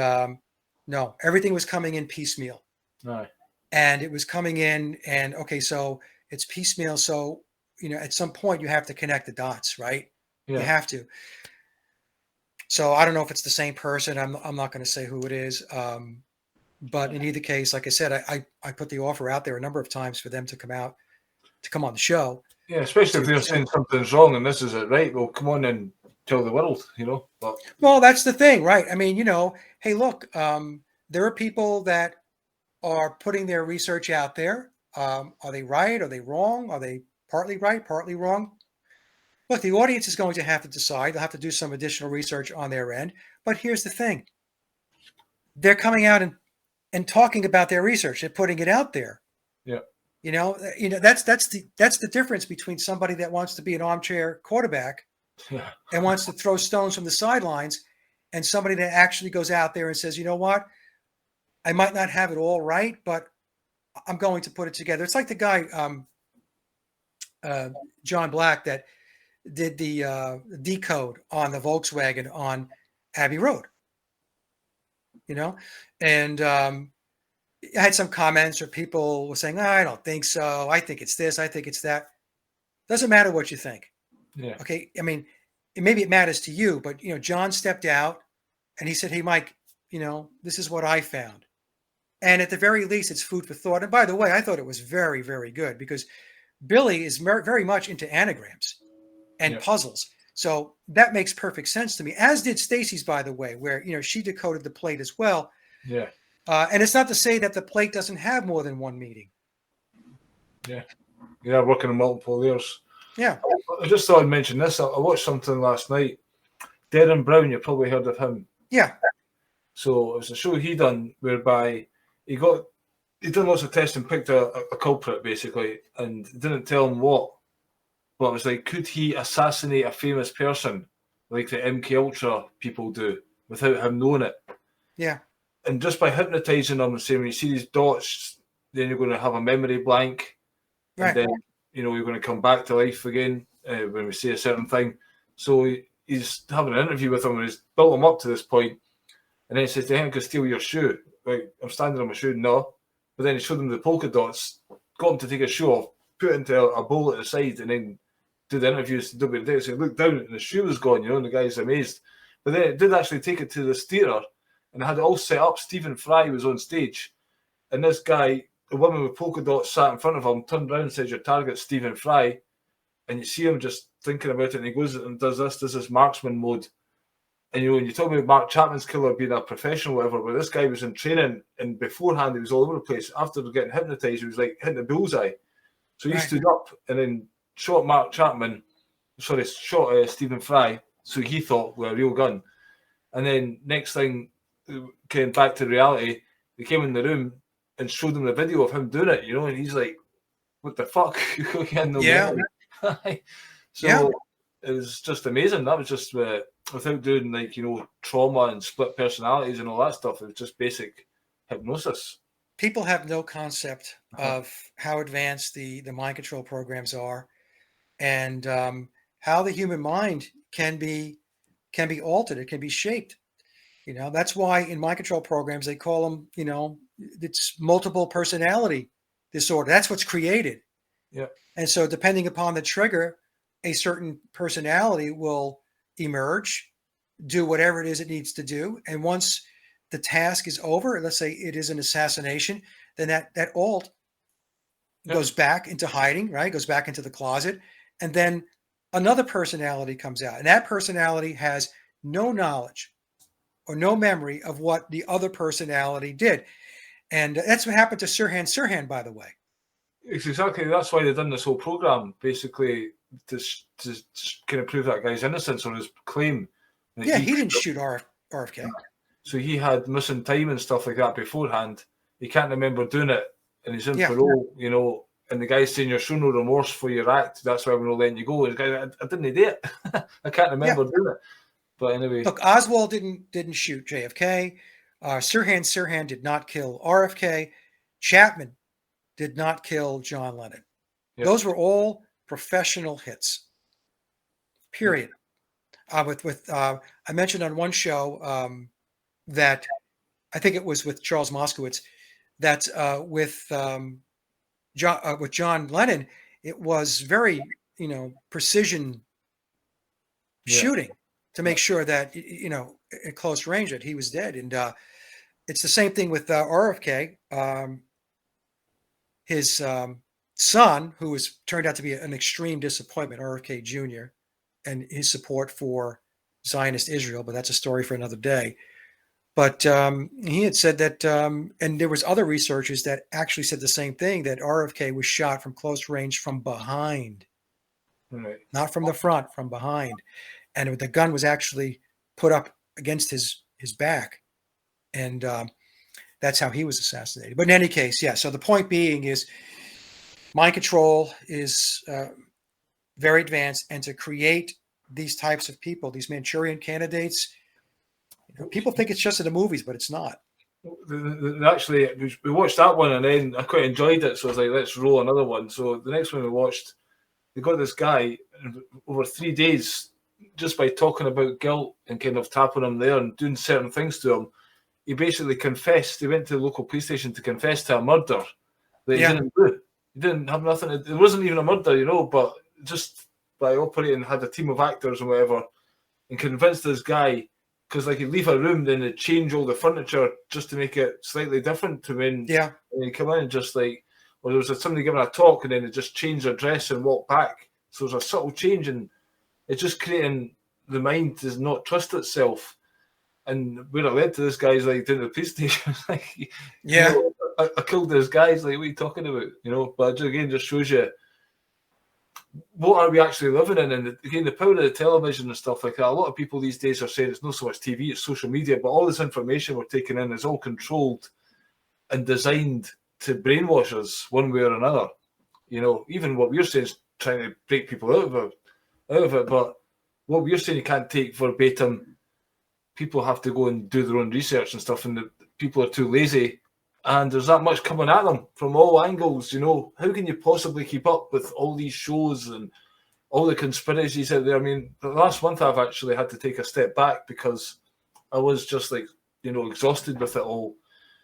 no, everything was coming in piecemeal. No. And it was coming in, and okay, so it's piecemeal. So, at some point you have to connect the dots, right? Yeah. You have to. So I don't know if it's the same person. I'm not going to say who it is. But in either case, like I said, I put the offer out there a number of times for them to come on the show. Yeah, especially if they're saying something's wrong and this is it, right? Well, come on and tell the world, But... Well, that's the thing, right? I mean, hey, look, there are people that are putting their research out there. Are they right? Are they wrong? Are they partly right, partly wrong? Look, the audience is going to have to decide. They'll have to do some additional research on their end. But here's the thing. They're coming out and talking about their research and putting it out there. Yeah. That's the difference between somebody that wants to be an armchair quarterback and wants to throw stones from the sidelines, and somebody that actually goes out there and says, you know what, I might not have it all right, but I'm going to put it together. It's like the guy, John Black, that did the decode on the Volkswagen on Abbey Road, and I had some comments or people were saying, I don't think so. I think it's this. I think it's that. Doesn't matter what you think. Yeah. Okay. I mean, maybe it matters to you, but, John stepped out and he said, hey, Mike, this is what I found. And at the very least, it's food for thought. And by the way, I thought it was very, very good because Billy is very much into anagrams and puzzles. So that makes perfect sense to me, as did Stacy's, by the way, where, she decoded the plate as well. Yeah. And it's not to say that the plate doesn't have more than one meaning. Yeah. Yeah, working on multiple layers. Yeah. I just thought I'd mention this. I watched something last night. Derren Brown, you probably heard of him. Yeah. So it was a show he done whereby he done lots of tests and picked a culprit, basically, and didn't tell him what. But it was like, could he assassinate a famous person like the MK Ultra people do without him knowing it? Yeah. And just by hypnotizing them and saying, when you see these dots, then you're going to have a memory blank. Right. And then, you're going to come back to life again when we say a certain thing. So he's having an interview with him and he's built him up to this point. And then he says, do you think I could steal your shoe? Like, I'm standing on my shoe, no. But then he showed him the polka dots, got him to take his shoe off, put it into a bowl at the side, and then do the interviews to WD. So he looked down and the shoe was gone, and the guy's amazed. But then it did actually take it to the theatre and had it all set up. Stephen Fry was on stage. And this guy, the woman with polka dots sat in front of him, turned around and said, your target's Stephen Fry. And you see him just thinking about it, and he goes and does this marksman mode. And when you talk about Mark Chapman's killer being a professional, whatever, but this guy was in training, and beforehand he was all over the place. After getting hypnotized, he was like hitting the bullseye. So he stood up and then shot Stephen Fry. So he thought with a real gun. And then next thing, came back to reality, they came in the room and showed him the video of him doing it, and he's like, what the fuck? So it was just amazing. That was just without doing trauma and split personalities and all that stuff. It was just basic hypnosis. People have no concept of how advanced the mind control programs are, and how the human mind can be altered. It can be shaped. That's why in mind control programs they call them, it's multiple personality disorder. That's what's created. Yeah. And so depending upon the trigger, a certain personality will emerge, do whatever it is it needs to do. And once the task is over, let's say it is an assassination, then that alt goes back into hiding, right? Goes back into the closet. And then another personality comes out. And that personality has no knowledge or no memory of what the other personality did. And that's what happened to Sirhan Sirhan, by the way. It's exactly, that's why they've done this whole program, basically to kind of prove that guy's innocence or his claim. Yeah, he didn't shoot RFK. So he had missing time and stuff like that beforehand. He can't remember doing it, and he's in parole, and the guy's saying, you're showing no remorse for your act, that's why we're not letting you go. And the guy, I didn't do it. I can't remember doing it. But anyway. Look, Oswald didn't shoot JFK. Sirhan Sirhan did not kill RFK. Chapman did not kill John Lennon. Yep. Those were all professional hits. Period. Yep. I mentioned on one show that I think it was with Charles Moskowitz that with John Lennon, it was very precision shooting to make sure that at close range that he was dead. And it's the same thing with RFK. His son, who turned out to be an extreme disappointment, RFK Jr., and his support for Zionist Israel, but that's a story for another day. But he had said that, and there was other researchers that actually said the same thing, that RFK was shot from close range from behind. Right. not from the front, from behind. And the gun was actually put up against his back. And that's how he was assassinated. But in any case, yeah. So the point being is mind control is very advanced. And to create these types of people, these Manchurian candidates, people think it's just in the movies, but it's not. Actually, we watched that one and then I quite enjoyed it. So I was like, let's roll another one. So the next one we watched, they got this guy over 3 days just by talking about guilt and kind of tapping him there and doing certain things to him. He basically confessed. He went to the local police station to confess to a murder that he didn't do. He didn't have nothing. It wasn't even a murder, but just by operating, had a team of actors and whatever, and convinced this guy, because like he'd leave a room, then they'd change all the furniture just to make it slightly different to when you come in, and just like, or there was somebody giving a talk and then they just changed their dress and walked back. So there's a subtle change, and it's just creating the mind does not trust itself. And where it led to this guy's like doing the police station, like, I killed this guy's like, what are you talking about? But again, just shows you what are we actually living in, and again, the power of the television and stuff like that. A lot of people these days are saying it's not so much TV, it's social media, but all this information we're taking in is all controlled and designed to brainwash us one way or another. Even what we're saying is trying to break people out of it, but what we're saying you can't take verbatim. People have to go and do their own research and stuff, and the people are too lazy. And there's that much coming at them from all angles. How can you possibly keep up with all these shows and all the conspiracies out there? I mean, the last month I've actually had to take a step back because I was just like, exhausted with it all.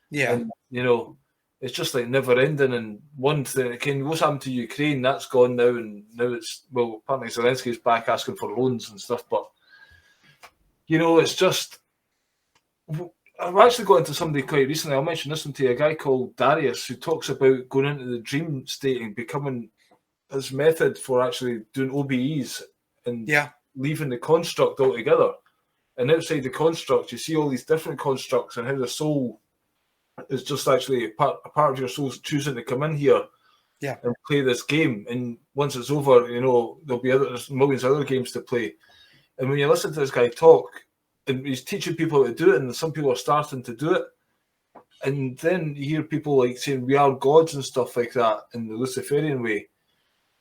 Yeah. And, it's just like never ending. And one thing, what's happened to Ukraine? That's gone now. And now apparently Zelensky's back asking for loans and stuff. But, it's just, I've actually got into somebody quite recently. I'll mention this one to you, a guy called Darius, who talks about going into the dream state and becoming his method for actually doing OBEs and leaving the construct altogether. And outside the construct, you see all these different constructs and how the soul is just actually a part of your soul's choosing to come in here and play this game. And once it's over, there'll be there's millions of other games to play. And when you listen to this guy talk, and he's teaching people how to do it, and some people are starting to do it. And then you hear people like saying we are gods and stuff like that in the Luciferian way.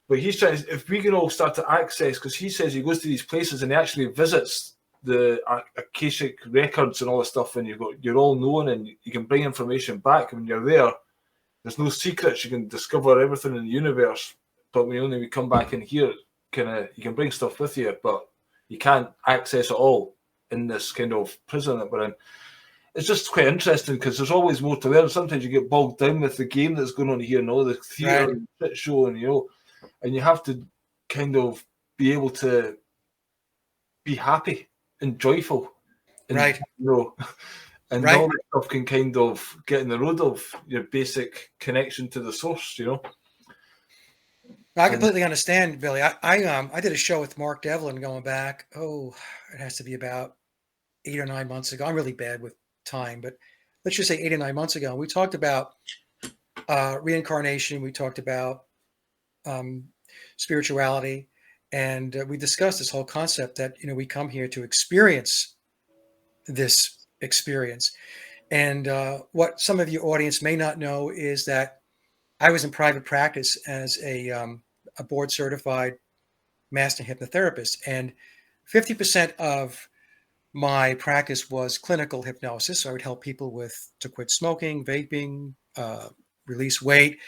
But he's trying, if we can all start to access, because he says he goes to these places and he actually visits the Akashic records and all this stuff, and you're all knowing and you can bring information back. When you're there, there's no secrets. You can discover everything in the universe. But when we come back in here, you can bring stuff with you, but you can't access it all in this kind of prison that we're in. It's just quite interesting because there's always more to learn. Sometimes you get bogged down with the game that's going on here and all the theatre and shit show, and and you have to kind of be able to be happy and joyful, and, and all that stuff can kind of get in the road of your basic connection to the source. I completely understand, Billy. I did a show with Mark Devlin going back. Oh, it has to be about 8 or 9 months ago. I'm really bad with time, but let's just say 8 or 9 months ago. We talked about reincarnation. We talked about spirituality, and we discussed this whole concept that we come here to experience this experience. And what some of your audience may not know is that I was in private practice as a board certified master hypnotherapist, and 50% of my practice was clinical hypnosis. So I would help people to quit smoking, vaping, release weight,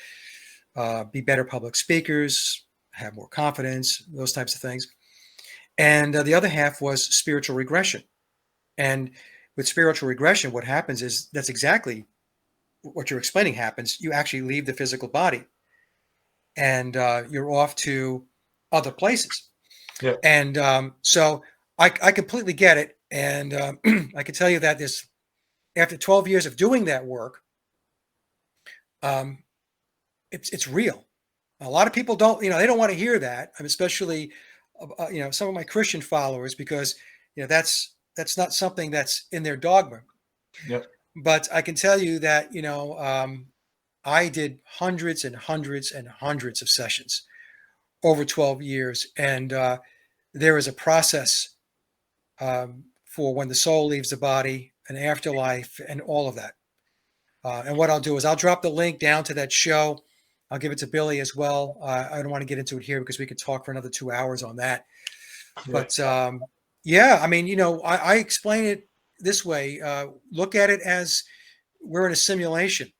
be better public speakers, have more confidence, those types of things. And the other half was spiritual regression. And with spiritual regression, what happens is that's exactly what you're explaining happens. You actually leave the physical body and you're off to other places. Yeah. And so I completely get it. And I can tell you that after 12 years of doing that work, it's real. A lot of people don't, they don't want to hear that. Especially, some of my Christian followers, because, that's not something that's in their dogma. Yeah. But I can tell you that, I did hundreds and hundreds and hundreds of sessions over 12 years. And there is a process for when the soul leaves the body, an afterlife, and all of that. And what I'll do is I'll drop the link down to that show. I'll give it to Billy as well. I don't want to get into it here because we could talk for another 2 hours on that. But yeah, I mean, I explain it this way. Look at it as we're in a simulation.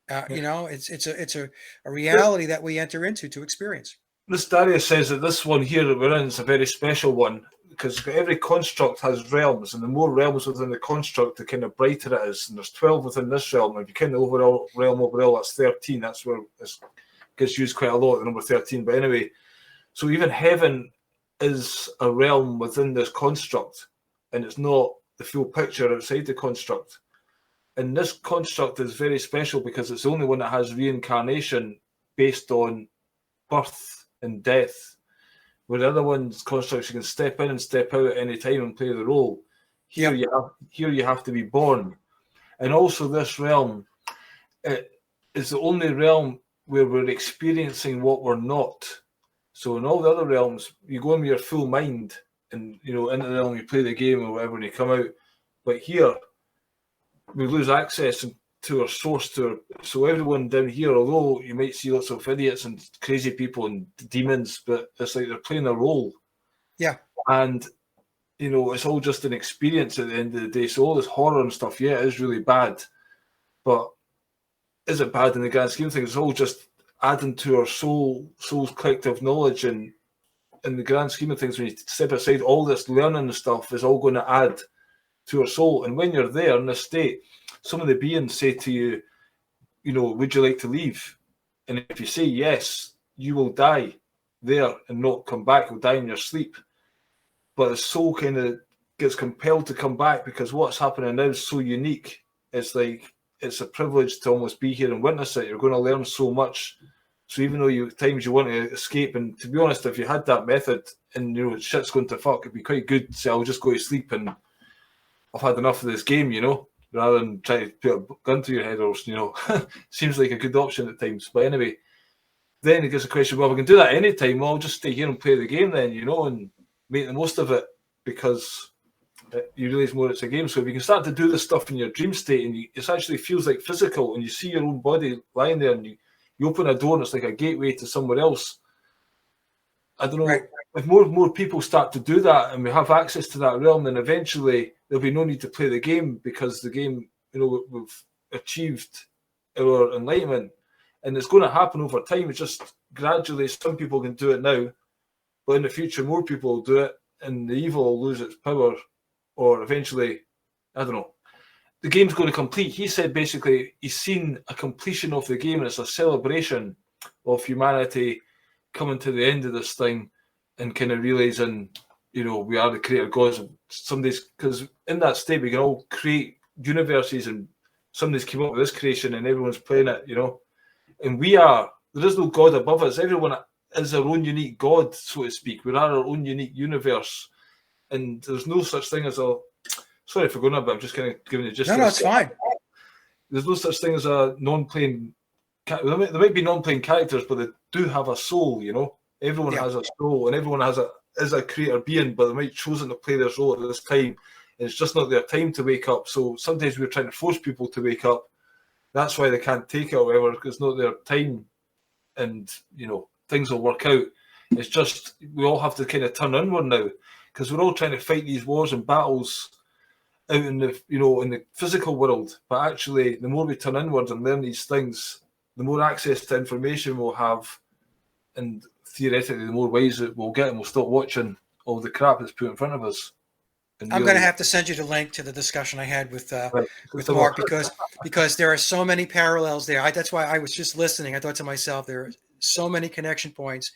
It's a reality that we enter into to experience. This Darius says that this one here that we're in is a very special one because every construct has realms, and the more realms within the construct, the kind of brighter it is. And there's 12 within this realm. If you count the overall realm overall, that's 13. That's where it gets used quite a lot, the number 13. But anyway, so even heaven is a realm within this construct, and it's not the full picture outside the construct. And this construct is very special because it's the only one that has reincarnation based on birth and death. Where the other one's constructs, you can step in and step out at any time and play the role. Here you have to be born. And also this realm, it is the only realm where we're experiencing what we're not. So in all the other realms, you go in with your full mind and, into the realm, you play the game or whatever and you come out. But here, we lose access to our source. So everyone down here, although you might see lots of idiots and crazy people and demons, but it's like they're playing a role. Yeah. And, it's all just an experience at the end of the day. So all this horror and stuff, yeah, it is really bad. But is it bad in the grand scheme of things? It's all just adding to our soul's collective knowledge, and in the grand scheme of things, when you step aside, all this learning and stuff is all going to add to our soul. And when you're there in this state, some of the beings say to you, would you like to leave? And if you say yes, you will die there and not come back. You'll die in your sleep. But the soul kind of gets compelled to come back because what's happening now is so unique. It's like it's a privilege to almost be here and witness it. You're going to learn so much. So even though at times you want to escape, and to be honest, if you had that method and shit's going to fuck, it'd be quite good to say, I'll just go to sleep and I've had enough of this game, rather than try to put a gun to your head or, seems like a good option at times. But anyway, then it gets a question, well, we can do that anytime. Well, I'll just stay here and play the game then, and make the most of it because you realise more it's a game. So if you can start to do this stuff in your dream state and it actually feels like physical and you see your own body lying there and you open a door and it's like a gateway to somewhere else. I don't know. Right. If more people start to do that and we have access to that realm, then eventually there'll be no need to play the game because the game, we've achieved our enlightenment. And it's going to happen over time. It's just gradually, some people can do it now, but in the future, more people will do it and the evil will lose its power, or eventually, I don't know. The game's going to complete. He said basically he's seen a completion of the game and it's a celebration of humanity coming to the end of this thing and kind of realizing, we are the creator gods. Because in that state, we can all create universes and somebody's came up with this creation and everyone's playing it, And there is no God above us. Everyone is their own unique God, so to speak. We are our own unique universe. And there's no such thing as sorry for going on, but I'm just kind of giving you just. No, it's fine. There's no such thing as a non-playing. There might be non-playing characters, but they do have a soul. Everyone has a soul, and everyone is a creator being, but they might chosen to play their role at this time. And it's just not their time to wake up. So sometimes we're trying to force people to wake up. That's why they can't take it or whatever, because it's not their time. And things will work out. It's just we all have to kind of turn inward now, because we're all trying to fight these wars and battles out in the in the physical world. But actually, the more we turn inward and learn these things, the more access to information we'll have, and theoretically, the more ways that we'll get, and we'll stop watching all the crap that's put in front of us. I'm going to have to send you the link to the discussion I had with Mark because there are so many parallels there. That's why I was just listening. I thought to myself, there are so many connection points,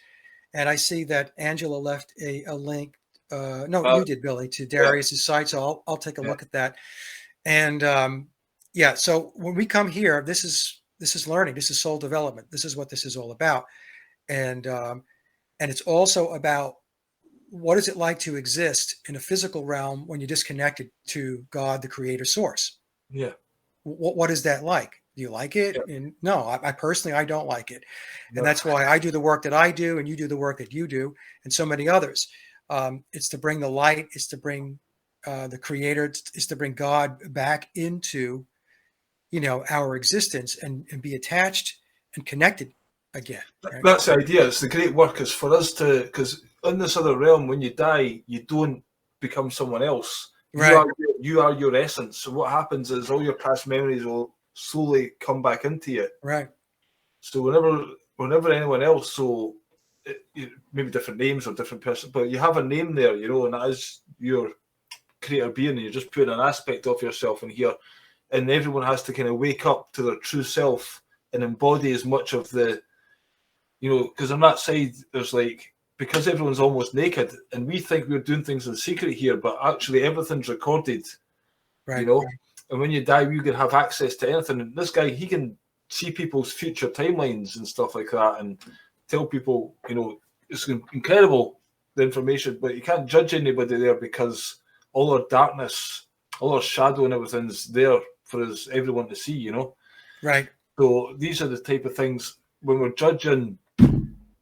and I see that Angela left a link. You did, Billy, to Darius's site. So I'll take a look at that. And so when we come here, this is learning. This is soul development. This is what this is all about. And it's also about what is it like to exist in a physical realm when you're disconnected to God, the creator source? Yeah. What is that like? Do you like it? Yeah. And no, I personally, I don't like it. And No. that's why I do the work that I do and you do the work that you do and so many others. It's to bring the light, it's to bring the creator, it's to bring God back into, our existence and be attached and connected again. Right? That's the idea. It's the great work is for us to, because in this other realm, when you die, you don't become someone else. Right. You are your essence. So what happens is all your past memories will slowly come back into you. Right. So whenever anyone else, maybe different names or different person, but you have a name there, and that is your creator being, and you're just putting an aspect of yourself in here, and everyone has to kind of wake up to their true self and embody as much of the, because on that side there's because everyone's almost naked, and we think we're doing things in secret here, but actually everything's recorded, Right. and when you die, you can have access to anything. And this guy, he can see people's future timelines and stuff like that, and tell people, it's incredible, the information, but you can't judge anybody there because all our darkness, all our shadow and everything's there for everyone to see, Right. So these are the type of things when we're judging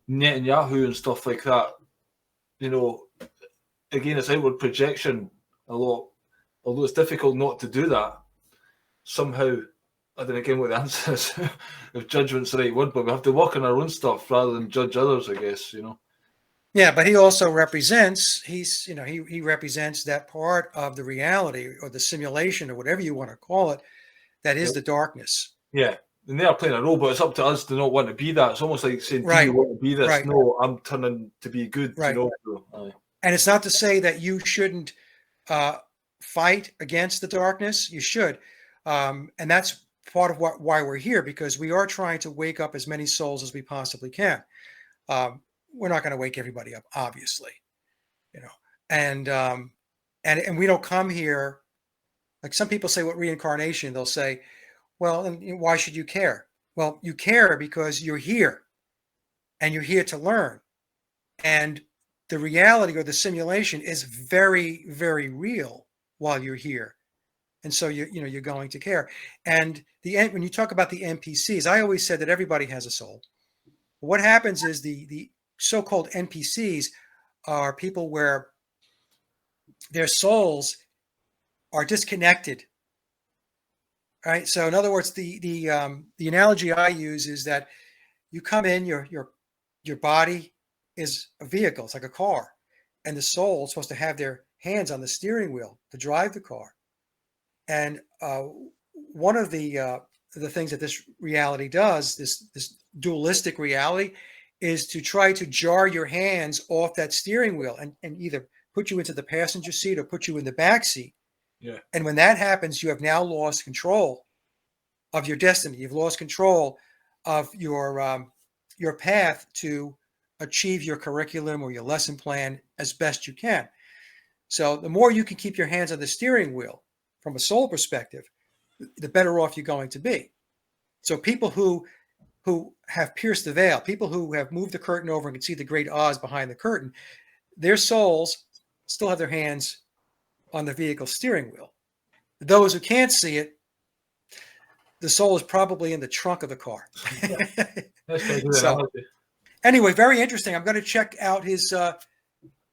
Netanyahu and stuff like that, again, it's outward projection a lot. Although it's difficult not to do that, somehow, I don't know again what the answer is, if judgment's the right word, but we have to work on our own stuff rather than judge others, I guess, Yeah, but he also represents, he represents that part of the reality or the simulation or whatever you want to call it, that is the darkness. Yeah. And they are playing a role, but it's up to us to not want to be that. It's almost like saying, do you want to be this? Right. No, I'm turning to be good, Right. So, and it's not to say that you shouldn't fight against the darkness. You should. And that's part of why we're here, because we are trying to wake up as many souls as we possibly can. We're not going to wake everybody up, obviously, and we don't come here. Like some people say, what reincarnation? They'll say, well, and why should you care? Well, you care because you're here and you're here to learn. And the reality or the simulation is very, very real while you're here. And so you're going to care. And when you talk about the NPCs, I always said that everybody has a soul. What happens is the so-called NPCs are people where their souls are disconnected. Right. So in other words, the analogy I use is that you come in, your body is a vehicle, it's like a car, and the soul is supposed to have their hands on the steering wheel to drive the car. And one of the things that this reality does, this dualistic reality, is to try to jar your hands off that steering wheel and either put you into the passenger seat or put you in the back seat. Yeah. And when that happens, you have now lost control of your destiny. You've lost control of your path to achieve your curriculum or your lesson plan as best you can. So the more you can keep your hands on the steering wheel from a soul perspective, the better off you're going to be. So people who have pierced the veil, people who have moved the curtain over and can see the great Oz behind the curtain, their souls still have their hands on the vehicle steering wheel. Those who can't see it, the soul is probably in the trunk of the car. So, anyway, very interesting. I'm going to check out the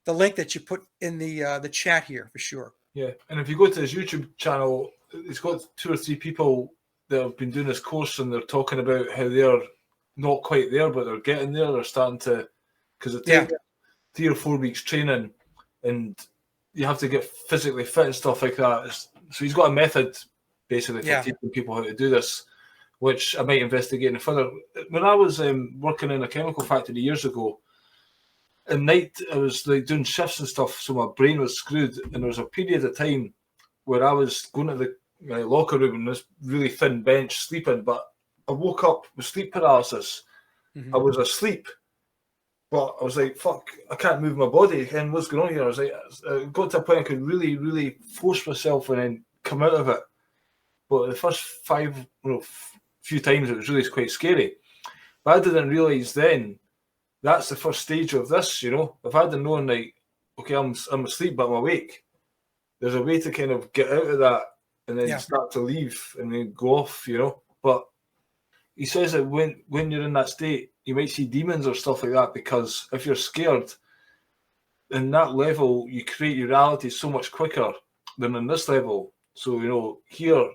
link that you put in the chat here for sure. Yeah, and if you go to his YouTube channel, it's got 2 or 3 people that have been doing this course, and they're talking about how they're not quite there, but they're getting there. They're starting to, because it takes 3 or 4 weeks training, and you have to get physically fit and stuff like that. So he's got a method basically for teaching people how to do this, which I might investigate in further. When I was working in a chemical factory years ago, at night I was doing shifts and stuff, so my brain was screwed, and there was a period of time where I was going to the locker room on this really thin bench sleeping, but I woke up with sleep paralysis. Mm-hmm. I was asleep, but I was like, fuck, I can't move my body, and what's going on here? I was like, I got to a point I could really, really force myself and then come out of it. But the first few times it was really quite scary. But I didn't realise then that's the first stage of this, If I hadn't known, okay, I'm asleep, but I'm awake, there's a way to kind of get out of that and then start to leave and then go off, But he says that when you're in that state, you might see demons or stuff like that, because if you're scared, in that level, you create your reality so much quicker than in this level. So, here,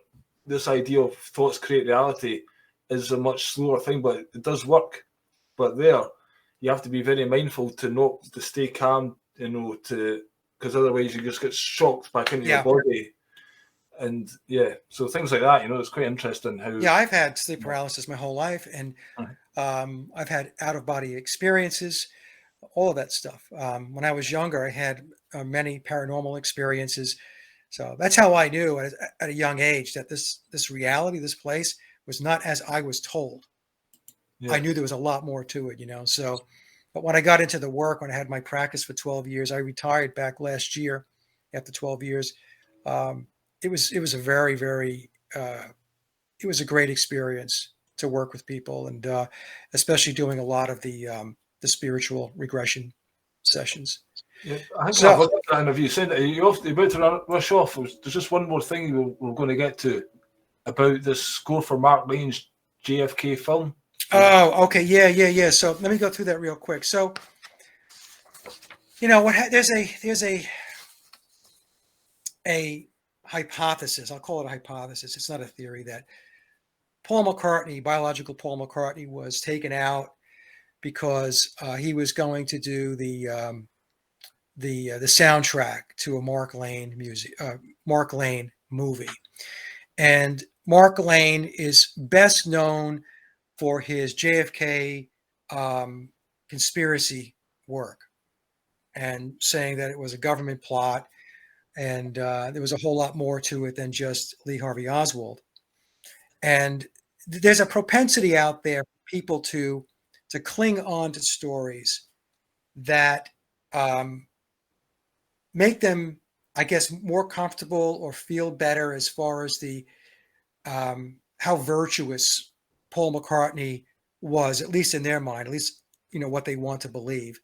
this idea of thoughts create reality is a much slower thing, but it does work. But there, you have to be very mindful to stay calm, because otherwise you just get shocked back into your body. And so things like that, it's quite interesting how. Yeah, I've had sleep paralysis my whole life, and I've had out-of-body experiences, all of that stuff. When I was younger, I had many paranormal experiences. So that's how I knew at a young age that this reality, this place, was not as I was told. I knew there was a lot more to it, So, but when I got into the work, when I had my practice for 12 years, I retired back last year after 12 years. It was a very, very, it was a great experience to work with people, and especially doing a lot of the spiritual regression sessions. Yeah, I think So, I've heard that interview. Said that you're about to rush off. There's just one more thing we're going to get to about the score for Mark Lane's JFK film. oh, okay, yeah. So let me go through that real quick. So, there's a hypothesis. I'll call it a hypothesis. It's not a theory that Paul McCartney, biological Paul McCartney, was taken out because he was going to do the soundtrack to a Mark Lane movie, and Mark Lane is best known for his JFK conspiracy work, and saying that it was a government plot, and there was a whole lot more to it than just Lee Harvey Oswald. And there's a propensity out there for people to cling on to stories that make them, I guess, more comfortable or feel better as far as the how virtuous Paul McCartney was, at least in their mind, at least what they want to believe.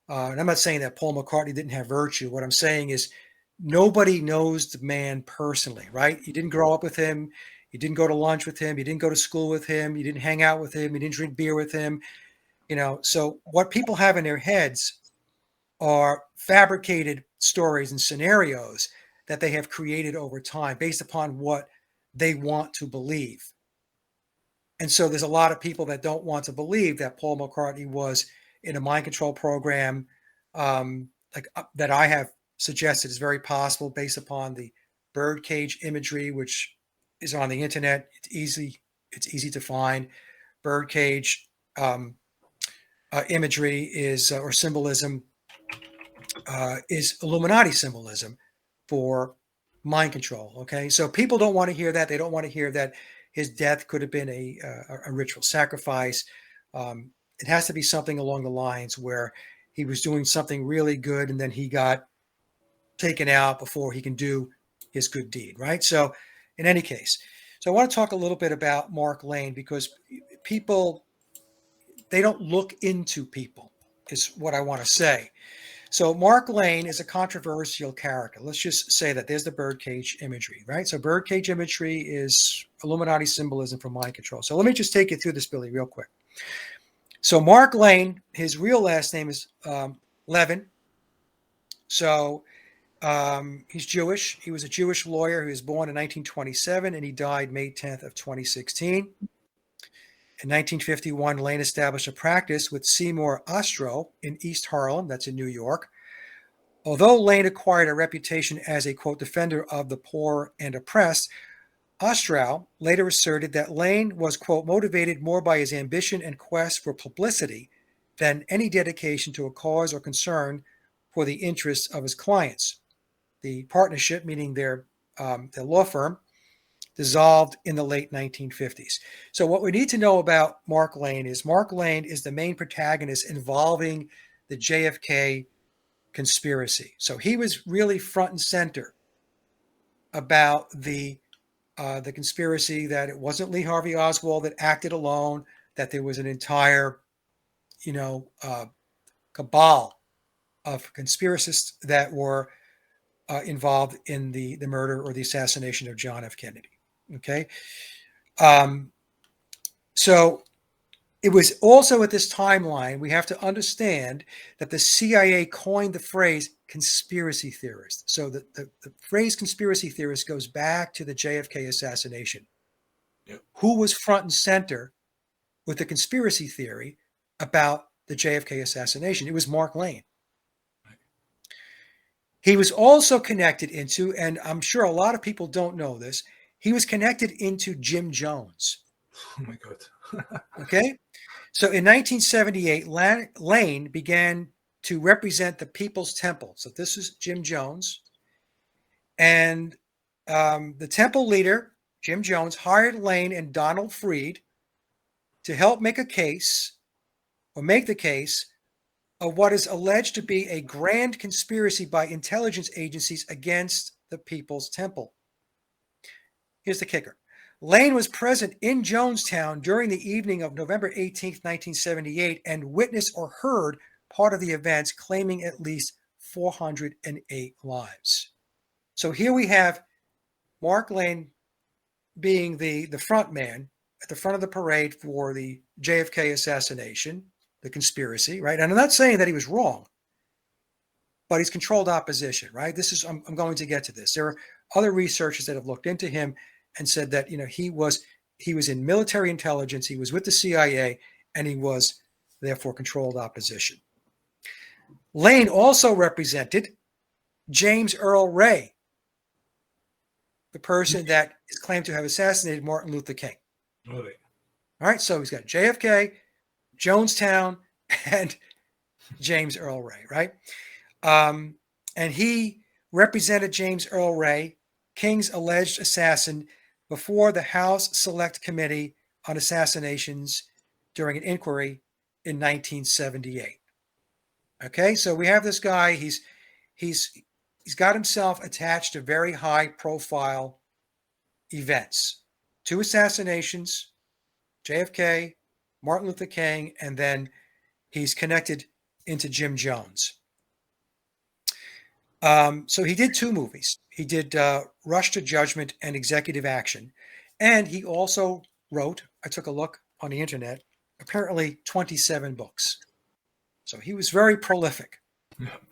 And I'm not saying that Paul McCartney didn't have virtue. What I'm saying is nobody knows the man personally, right? You didn't grow up with him. You didn't go to lunch with him. You didn't go to school with him. You didn't hang out with him. You didn't drink beer with him. So what people have in their heads are fabricated stories and scenarios that they have created over time based upon what they want to believe. And so there's a lot of people that don't want to believe that Paul McCartney was in a mind control program, that I have suggested is very possible based upon the birdcage imagery, which is on the internet. It's easy to find. Birdcage imagery is or symbolism is Illuminati symbolism for mind control. Okay, so people don't want to hear that. They don't want to hear that his death could have been a ritual sacrifice. It has to be something along the lines where he was doing something really good and then he got taken out before he can do his good deed, right? So, in any case, so I want to talk a little bit about Mark Lane, because people, they don't look into people, is what I want to say. So Mark Lane is a controversial character. Let's just say that there's the birdcage imagery, right? So birdcage imagery is Illuminati symbolism for mind control. So let me just take you through this, Billy, real quick. So Mark Lane, his real last name is Levin. So he's Jewish. He was a Jewish lawyer who was born in 1927 and he died May 10th of 2016. In 1951, Lane established a practice with Seymour Ostro in East Harlem, that's in New York. Although Lane acquired a reputation as a, quote, defender of the poor and oppressed, Ostrow later asserted that Lane was, quote, motivated more by his ambition and quest for publicity than any dedication to a cause or concern for the interests of his clients. The partnership, meaning their law firm, dissolved in the late 1950s. So what we need to know about Mark Lane is the main protagonist involving the JFK conspiracy. So he was really front and center about the conspiracy, that it wasn't Lee Harvey Oswald that acted alone, that there was an entire, cabal of conspiracists that were involved in the murder or the assassination of John F. Kennedy. Okay. So it was also at this timeline, we have to understand that the CIA coined the phrase conspiracy theorist. So the phrase conspiracy theorist goes back to the JFK assassination. Yep. Who was front and center with the conspiracy theory about the JFK assassination? It was Mark Lane. He was also connected into, and I'm sure a lot of people don't know this, he was connected into Jim Jones. Oh my God. Okay. So in 1978, Lane began to represent the People's Temple. So this is Jim Jones. And the temple leader, Jim Jones, hired Lane and Donald Freed to help make the case of what is alleged to be a grand conspiracy by intelligence agencies against the People's Temple. Here's the kicker. Lane was present in Jonestown during the evening of November 18, 1978, and witnessed or heard part of the events, claiming at least 408 lives. So here we have Mark Lane being the front man at the front of the parade for the JFK assassination, the conspiracy, right? And I'm not saying that he was wrong, but he's controlled opposition, right? This is, I'm going to get to this. There are other researchers that have looked into him and said that, he was in military intelligence, he was with the CIA, and he was therefore controlled opposition. Lane also represented James Earl Ray, the person that is claimed to have assassinated Martin Luther King. All right. All right, so he's got JFK, Jonestown, and James Earl Ray, right? And he represented James Earl Ray, King's alleged assassin, before the House Select Committee on Assassinations during an inquiry in 1978. Okay, so we have this guy. He's got himself attached to very high-profile events, 2 assassinations, JFK, Martin Luther King, and then he's connected into Jim Jones. So he did 2 movies. He did Rush to Judgment and Executive Action. And he also wrote, I took a look on the internet, apparently 27 books. So he was very prolific.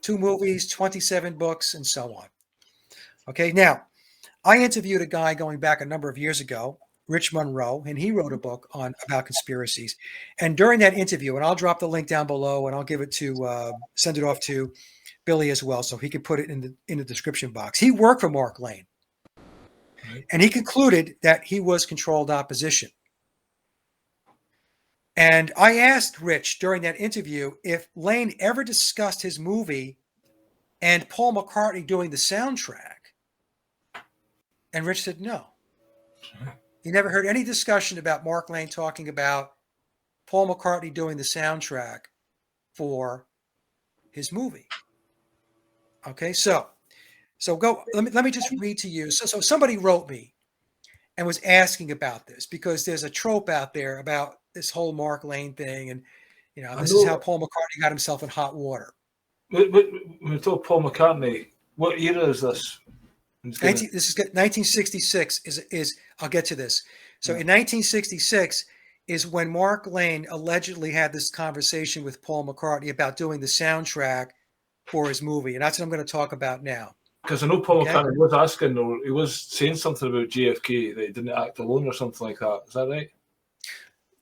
2 movies, 27 books, and so on. Okay, now, I interviewed a guy going back a number of years ago, Rich Monroe, and he wrote a book about conspiracies. And during that interview, and I'll drop the link down below, and I'll give it to send it off to Billy as well, so he could put it in the description box. He worked for Mark Lane, and he concluded that he was controlled opposition. And I asked Rich during that interview if Lane ever discussed his movie and Paul McCartney doing the soundtrack. And Rich said no. He never heard any discussion about Mark Lane talking about Paul McCartney doing the soundtrack for his movie. Okay, so go. Let me just read to you. So somebody wrote me and was asking about this, because there's a trope out there about this whole Mark Lane thing, and this is how Paul McCartney got himself in hot water. When we talk Paul McCartney, what era is this? This is 1966. Is I'll get to this. So in 1966 is when Mark Lane allegedly had this conversation with Paul McCartney about doing the soundtrack for his movie, and that's what I'm going to talk about now. Because I know Paul McCartney was asking, or he was saying something about JFK, that he didn't act alone or something like that. Is that right?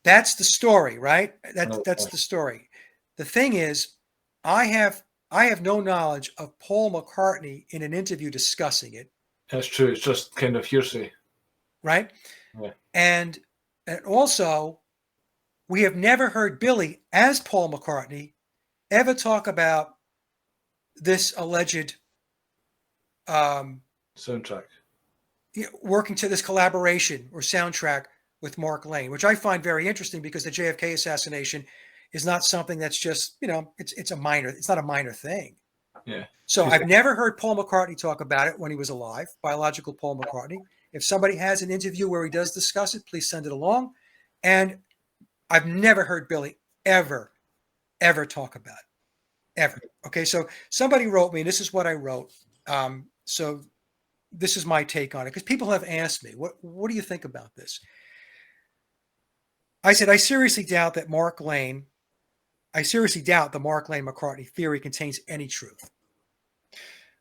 That's the story, right? That's the story. The thing is, I have no knowledge of Paul McCartney in an interview discussing it. That's true. It's just kind of hearsay. Right? Yeah. And also, we have never heard Billy, as Paul McCartney, ever talk about this alleged soundtrack, working to this collaboration or soundtrack with Mark Lane, which I find very interesting, because the JFK assassination is not something that's just, it's not a minor thing. Yeah. So I've never heard Paul McCartney talk about it when he was alive, biological Paul McCartney. If somebody has an interview where he does discuss it, please send it along. And I've never heard Billy ever talk about it, ever. Okay, so somebody wrote me, and this is what I wrote. So this is my take on it, because people have asked me, what do you think about this? I said, I seriously doubt the Mark Lane McCartney theory contains any truth.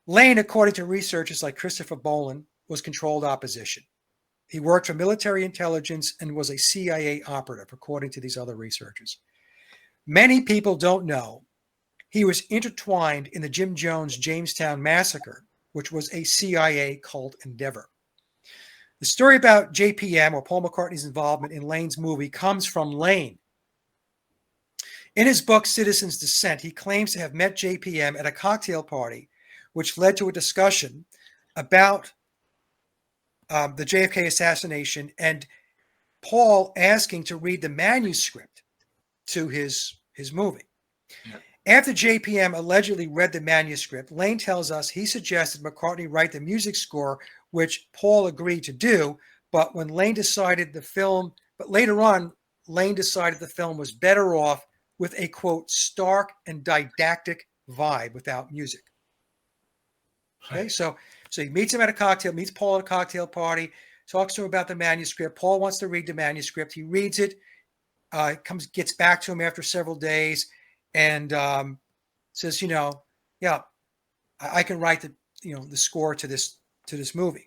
Lane, according to researchers like Christopher Boland, was controlled opposition. He worked for military intelligence and was a CIA operative, according to these other researchers. Many people don't know he was intertwined in the Jim Jones Jamestown massacre, which was a CIA cult endeavor. The story about JPM, or Paul McCartney's involvement in Lane's movie, comes from Lane. In his book, Citizen's Descent, he claims to have met JPM at a cocktail party, which led to a discussion about the JFK assassination and Paul asking to read the manuscript to his movie. Yeah. After JPM allegedly read the manuscript, Lane tells us he suggested McCartney write the music score, which Paul agreed to do. But later on, Lane decided the film was better off with a, quote, stark and didactic vibe without music. Okay, so he meets Paul at a cocktail party, talks to him about the manuscript. Paul wants to read the manuscript. He reads it, gets back to him after several days, and says, yeah, I can write the score to this movie.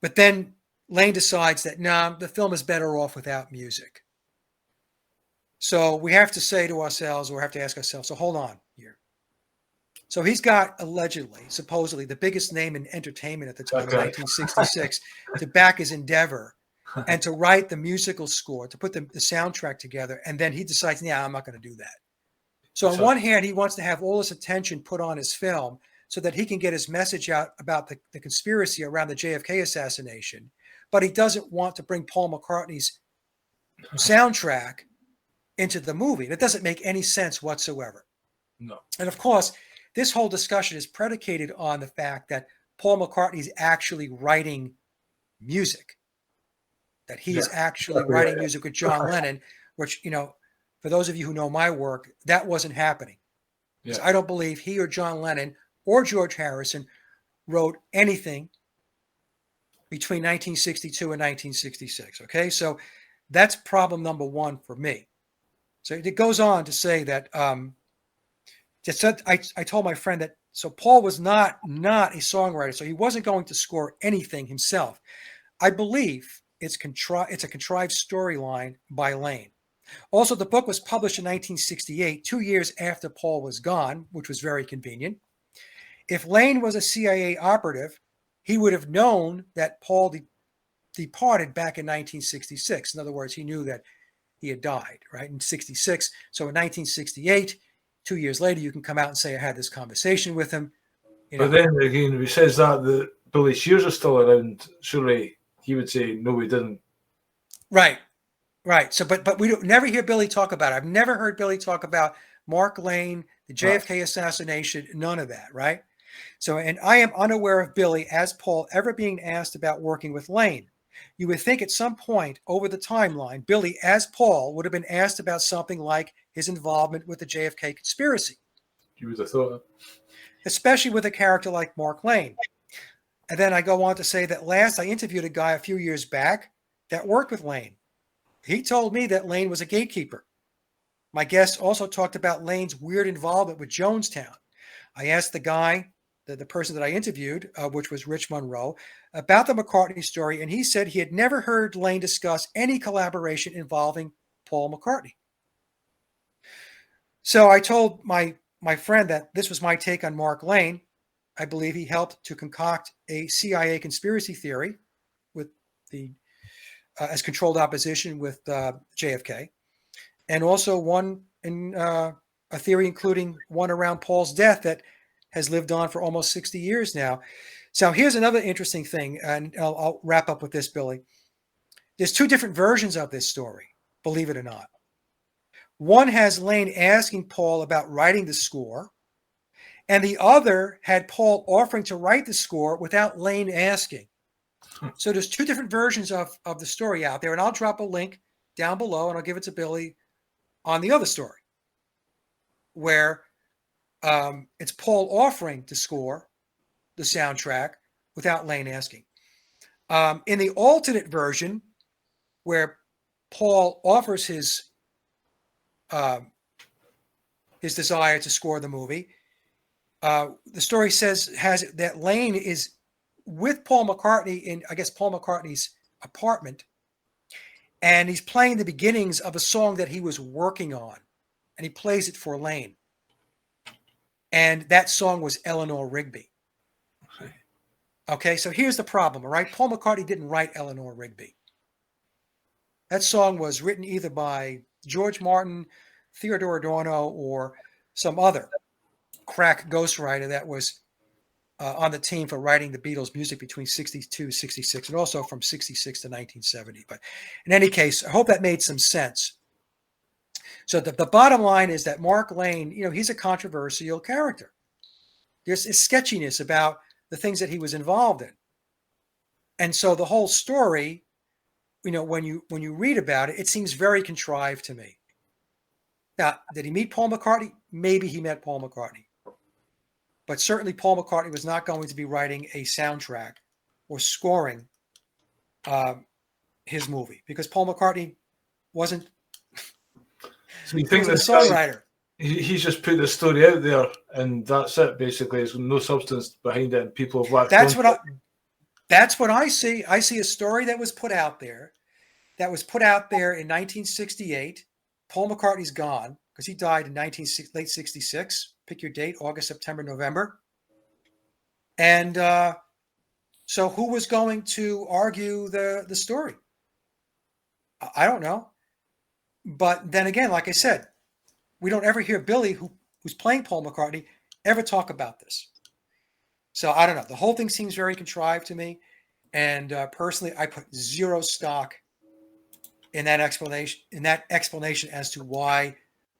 But then Lane decides that the film is better off without music. So we have to say to ourselves, or have to ask ourselves, so hold on here. So he's got supposedly, the biggest name in entertainment at the time, in 1966, to back his endeavor and to write the musical score, to put the soundtrack together. And then he decides, I'm not going to do that. So on one hand, he wants to have all his attention put on his film so that he can get his message out about the conspiracy around the JFK assassination. But he doesn't want to bring Paul McCartney's soundtrack into the movie. That doesn't make any sense whatsoever. No. And of course, this whole discussion is predicated on the fact that Paul McCartney is actually writing music, that he is actually writing music with John Lennon, which, for those of you who know my work, that wasn't happening. Yeah. I don't believe he or John Lennon or George Harrison wrote anything between 1962 and 1966. Okay, so that's problem number one for me. So it goes on to say that I told my friend that Paul was not a songwriter, so he wasn't going to score anything himself. I believe it's a contrived storyline by Lane. Also, the book was published in 1968, 2 years after Paul was gone, which was very convenient. If Lane was a CIA operative, he would have known that Paul departed back in 1966. In other words, he knew that he had died, right, in 66. So in 1968, 2 years later, you can come out and say, I had this conversation with him. But then again, if he says that Billy Shears is still around, surely he would say, no, we didn't. Right. So, but we never hear Billy talk about it. I've never heard Billy talk about Mark Lane, the JFK assassination, none of that, right? So, and I am unaware of Billy as Paul ever being asked about working with Lane. You would think at some point over the timeline, Billy as Paul would have been asked about something like his involvement with the JFK conspiracy. You would have thought. Especially with a character like Mark Lane. And then I go on to say that last I interviewed a guy a few years back that worked with Lane. He told me that Lane was a gatekeeper. My guest also talked about Lane's weird involvement with Jonestown. I asked the guy, the person that I interviewed, which was Rich Monroe, about the McCartney story, and he said he had never heard Lane discuss any collaboration involving Paul McCartney. So I told my friend that this was my take on Mark Lane. I believe he helped to concoct a CIA conspiracy theory with as controlled opposition with JFK, and also one in a theory including one around Paul's death that has lived on for almost 60 years now. So here's another interesting thing, and I'll wrap up with this, Billy. There's two different versions of this story, believe it or not. One has Lane asking Paul about writing the score, and the other had Paul offering to write the score without Lane asking. So there's two different versions of the story out there, and I'll drop a link down below, and I'll give it to Billy on the other story, where it's Paul offering to score the soundtrack without Lane asking. In the alternate version, where Paul offers his desire to score the movie. The story has that Lane is with Paul McCartney in, I guess, Paul McCartney's apartment, and he's playing the beginnings of a song that he was working on, and he plays it for Lane. And that song was Eleanor Rigby. Okay, so here's the problem, all right? Paul McCartney didn't write Eleanor Rigby. That song was written either by George Martin, Theodore Adorno, or some other crack ghostwriter that was on the team for writing the Beatles music between 62, 66, and also from 66 to 1970. But in any case, I hope that made some sense. So the bottom line is that Mark Lane, he's a controversial character. There's a sketchiness about the things that he was involved in. And so the whole story, when you read about it, it seems very contrived to me. Now, did he meet Paul McCartney? Maybe he met Paul McCartney. But certainly Paul McCartney was not going to be writing a soundtrack or scoring his movie, because Paul McCartney wasn't So you think a this songwriter. He's just put the story out there, and that's it. Basically, there's no substance behind it, and people have latched on. That's what I see. I see a story that was put out there, in 1968. Paul McCartney's gone because he died in late 66. Pick your date: August, September, November. And so, who was going to argue the story? I don't know. But then again, like I said, we don't ever hear Billy, who's playing Paul McCartney, ever talk about this. So I don't know. The whole thing seems very contrived to me. And personally, I put zero stock in that explanation as to why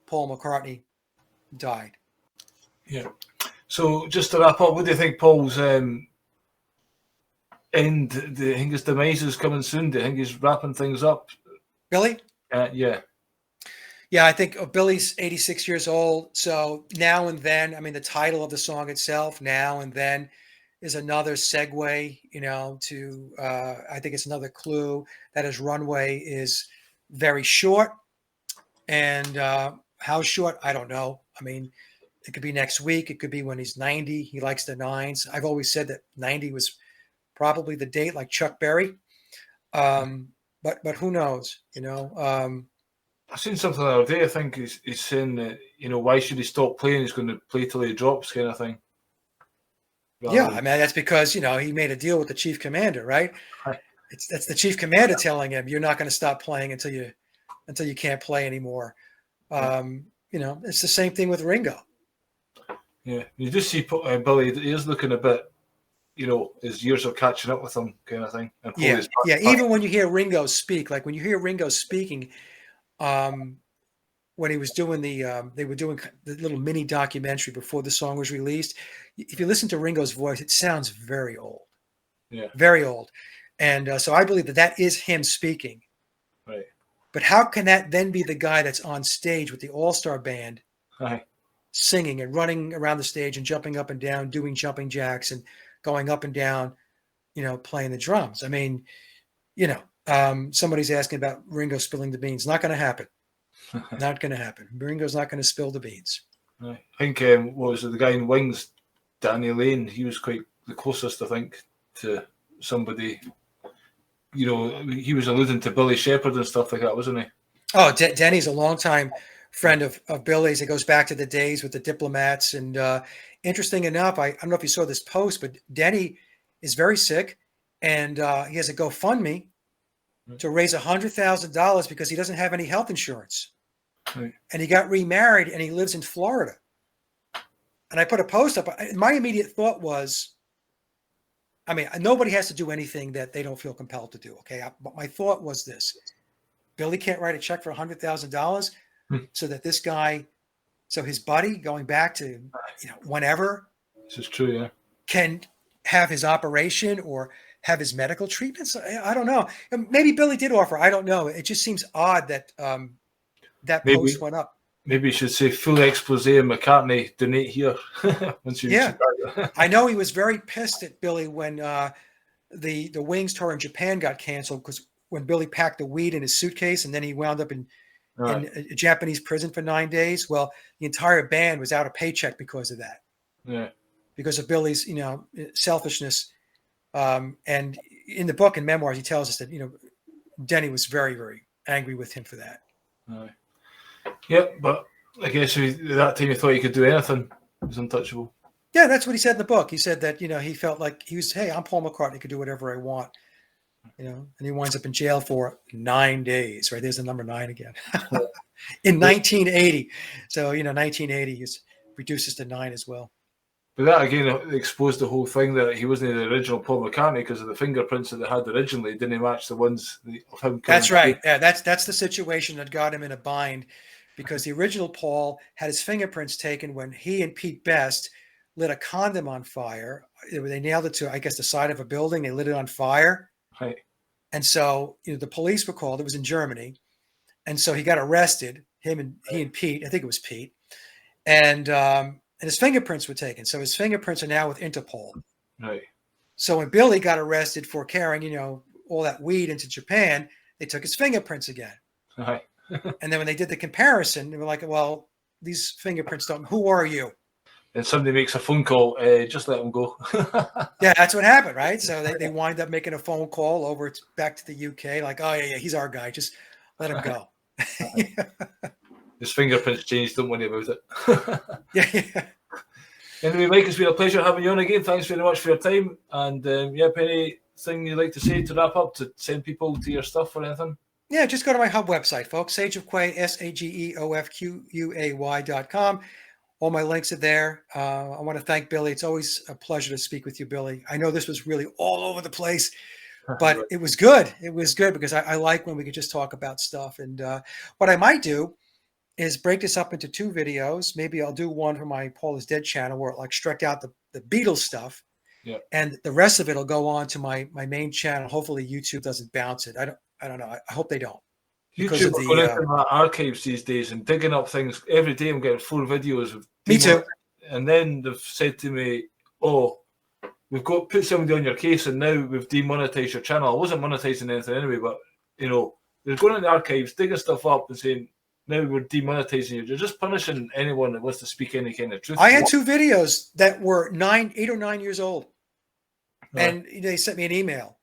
Paul McCartney died. Yeah. So just to wrap up, what do you think Paul's end? Do you think his demise is coming soon? Do you think he's wrapping things up? Billy? Yeah. Yeah, I think Billy's 86 years old. So Now and Then, I mean, the title of the song itself, Now and Then, is another segue, to, I think it's another clue that his runway is very short. And how short, I don't know. I mean, it could be next week. It could be when he's 90. He likes the nines. I've always said that 90 was probably the date, like Chuck Berry. But who knows, I've seen something the other day. I think he's saying that, why should he stop playing? He's going to play till he drops, kind of thing. Yeah, I mean, that's because, he made a deal with the chief commander, right? That's the chief commander telling him, you're not going to stop playing until you can't play anymore. It's the same thing with Ringo. Yeah, you just see Billy, he is looking a bit, his years are catching up with him, kind of thing. And Yeah. Even when you hear Ringo speak, like when you hear Ringo speaking, when he was doing they were doing the little mini documentary before the song was released. If you listen to Ringo's voice, it sounds very old. Yeah. Very old. And so I believe that is him speaking. Right. But how can that then be the guy that's on stage with the all-star band singing and running around the stage and jumping up and down, doing jumping jacks and going up and down, playing the drums? I mean, somebody's asking about Ringo spilling the beans. Not going to happen. Not going to happen. Ringo's not going to spill the beans. I think, what was it, the guy in Wings, Danny Lane, he was quite the closest, I think, to somebody. He was alluding to Billy Shepherd and stuff like that, wasn't he? Oh, Denny's a longtime friend of Billy's. It goes back to the days with the Diplomats. And interesting enough, I don't know if you saw this post, but Denny is very sick, and he has a GoFundMe to raise $100,000 because he doesn't have any health insurance. Right. And he got remarried, and he lives in Florida. And I put a post up. My immediate thought was, I mean, nobody has to do anything that they don't feel compelled to do. Okay. But my thought was this: Billy can't write a check for $100,000 so that this guy, so his buddy going back to, whenever. This is true. Yeah. Can have his operation or have his medical treatments. I don't know. Maybe Billy did offer. I don't know. It just seems odd that that post went up. Maybe you should say full expose of McCartney, donate here. I know he was very pissed at Billy when the Wings tour in Japan got canceled because when Billy packed the weed in his suitcase and then he wound up in a Japanese prison for 9 days. Well, the entire band was out of paycheck because of that. Yeah. Because of Billy's, selfishness. And in the book and memoirs, he tells us that, Denny was very, very angry with him for that. Yeah, but I guess at that time he thought he could do anything. He was untouchable. Yeah, that's what he said in the book. He said that, he felt like hey, I'm Paul McCartney, I could do whatever I want. And he winds up in jail for 9 days, right? There's the number 9 again. In 1980. So, 1980 reduces to 9 as well. But that again exposed the whole thing that he wasn't the original Paul McCartney because of the fingerprints that they had originally didn't match the ones of him. That's right. Yeah, that's the situation that got him in a bind, because the original Paul had his fingerprints taken when he and Pete Best lit a condom on fire. They nailed it to, I guess, the side of a building. They lit it on fire. Right. And so the police were called. It was in Germany. And so he got arrested, he and Pete. I think it was Pete. And his fingerprints were taken. So his fingerprints are now with Interpol. Right. So when Billy got arrested for carrying, all that weed into Japan, they took his fingerprints again. Right. And then when they did the comparison, they were like, well, these fingerprints don't, who are you? And somebody makes a phone call, just let them go. Yeah, that's what happened, right? So they wind up making a phone call over back to the UK, like, oh, yeah, he's our guy. Just let him go. His fingerprints changed, don't worry about it. Yeah. Anyway, Mike, it's been a pleasure having you on again. Thanks very much for your time. And anything you'd like to say to wrap up, to send people to your stuff or anything? Yeah, just go to my hub website, folks, sageofquay, sageofquay.com. All my links are there. I want to thank Billy. It's always a pleasure to speak with you, Billy. I know this was really all over the place, but it was good. It was good because I like when we could just talk about stuff. And what I might do is break this up into 2 videos. Maybe I'll do one for my Paul is Dead channel where I'll extract out the Beatles stuff. Yeah. And the rest of it will go on to my main channel. Hopefully YouTube doesn't bounce it. I don't know. I hope they don't. YouTube are going into my archives these days and digging up things. Every day I'm getting 4 videos of me too. And then they've said to me, oh, we've got put somebody on your case and now we've demonetized your channel. I wasn't monetizing anything anyway, but they're going in the archives, digging stuff up and saying, now we're demonetizing you. You're just punishing anyone that wants to speak any kind of truth. I had 2 videos that were 8 or 9 years old. And they sent me an email.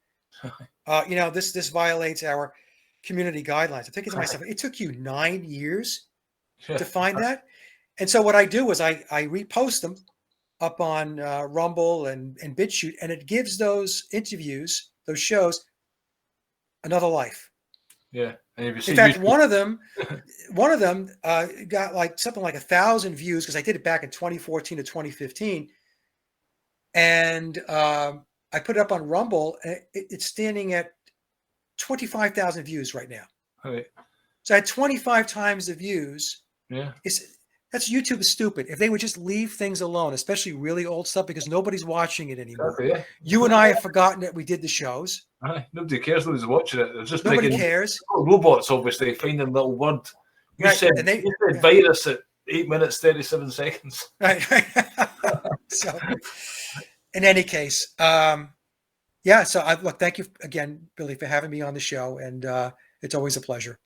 This violates our community guidelines. I'm thinking to myself, it took you 9 years to find that. And so what I do is I repost them up on Rumble and BitChute, and it gives those interviews, those shows, another life. Yeah. And in fact, one of them got like something like 1,000 views because I did it back in 2014 to 2015. And I put it up on Rumble, and it's standing at 25,000 views right now. Right. So I had 25 times the views. Yeah. That's YouTube is stupid. If they would just leave things alone, especially really old stuff, because nobody's watching it anymore. Exactly, yeah. You and I have forgotten that we did the shows. Nobody cares. Nobody's watching it. They're just nobody cares. Robots, obviously, finding little word. You said virus at 8 minutes 37 seconds. Right. So, in any case, So thank you again, Billy, for having me on the show, and it's always a pleasure.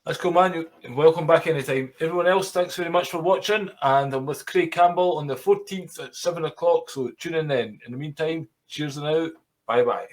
Let's go, man. Welcome back anytime. Everyone else, thanks very much for watching. And I'm with Craig Campbell on the 14th at 7 o'clock. So tune in then. In the meantime, cheers and out. Bye-bye.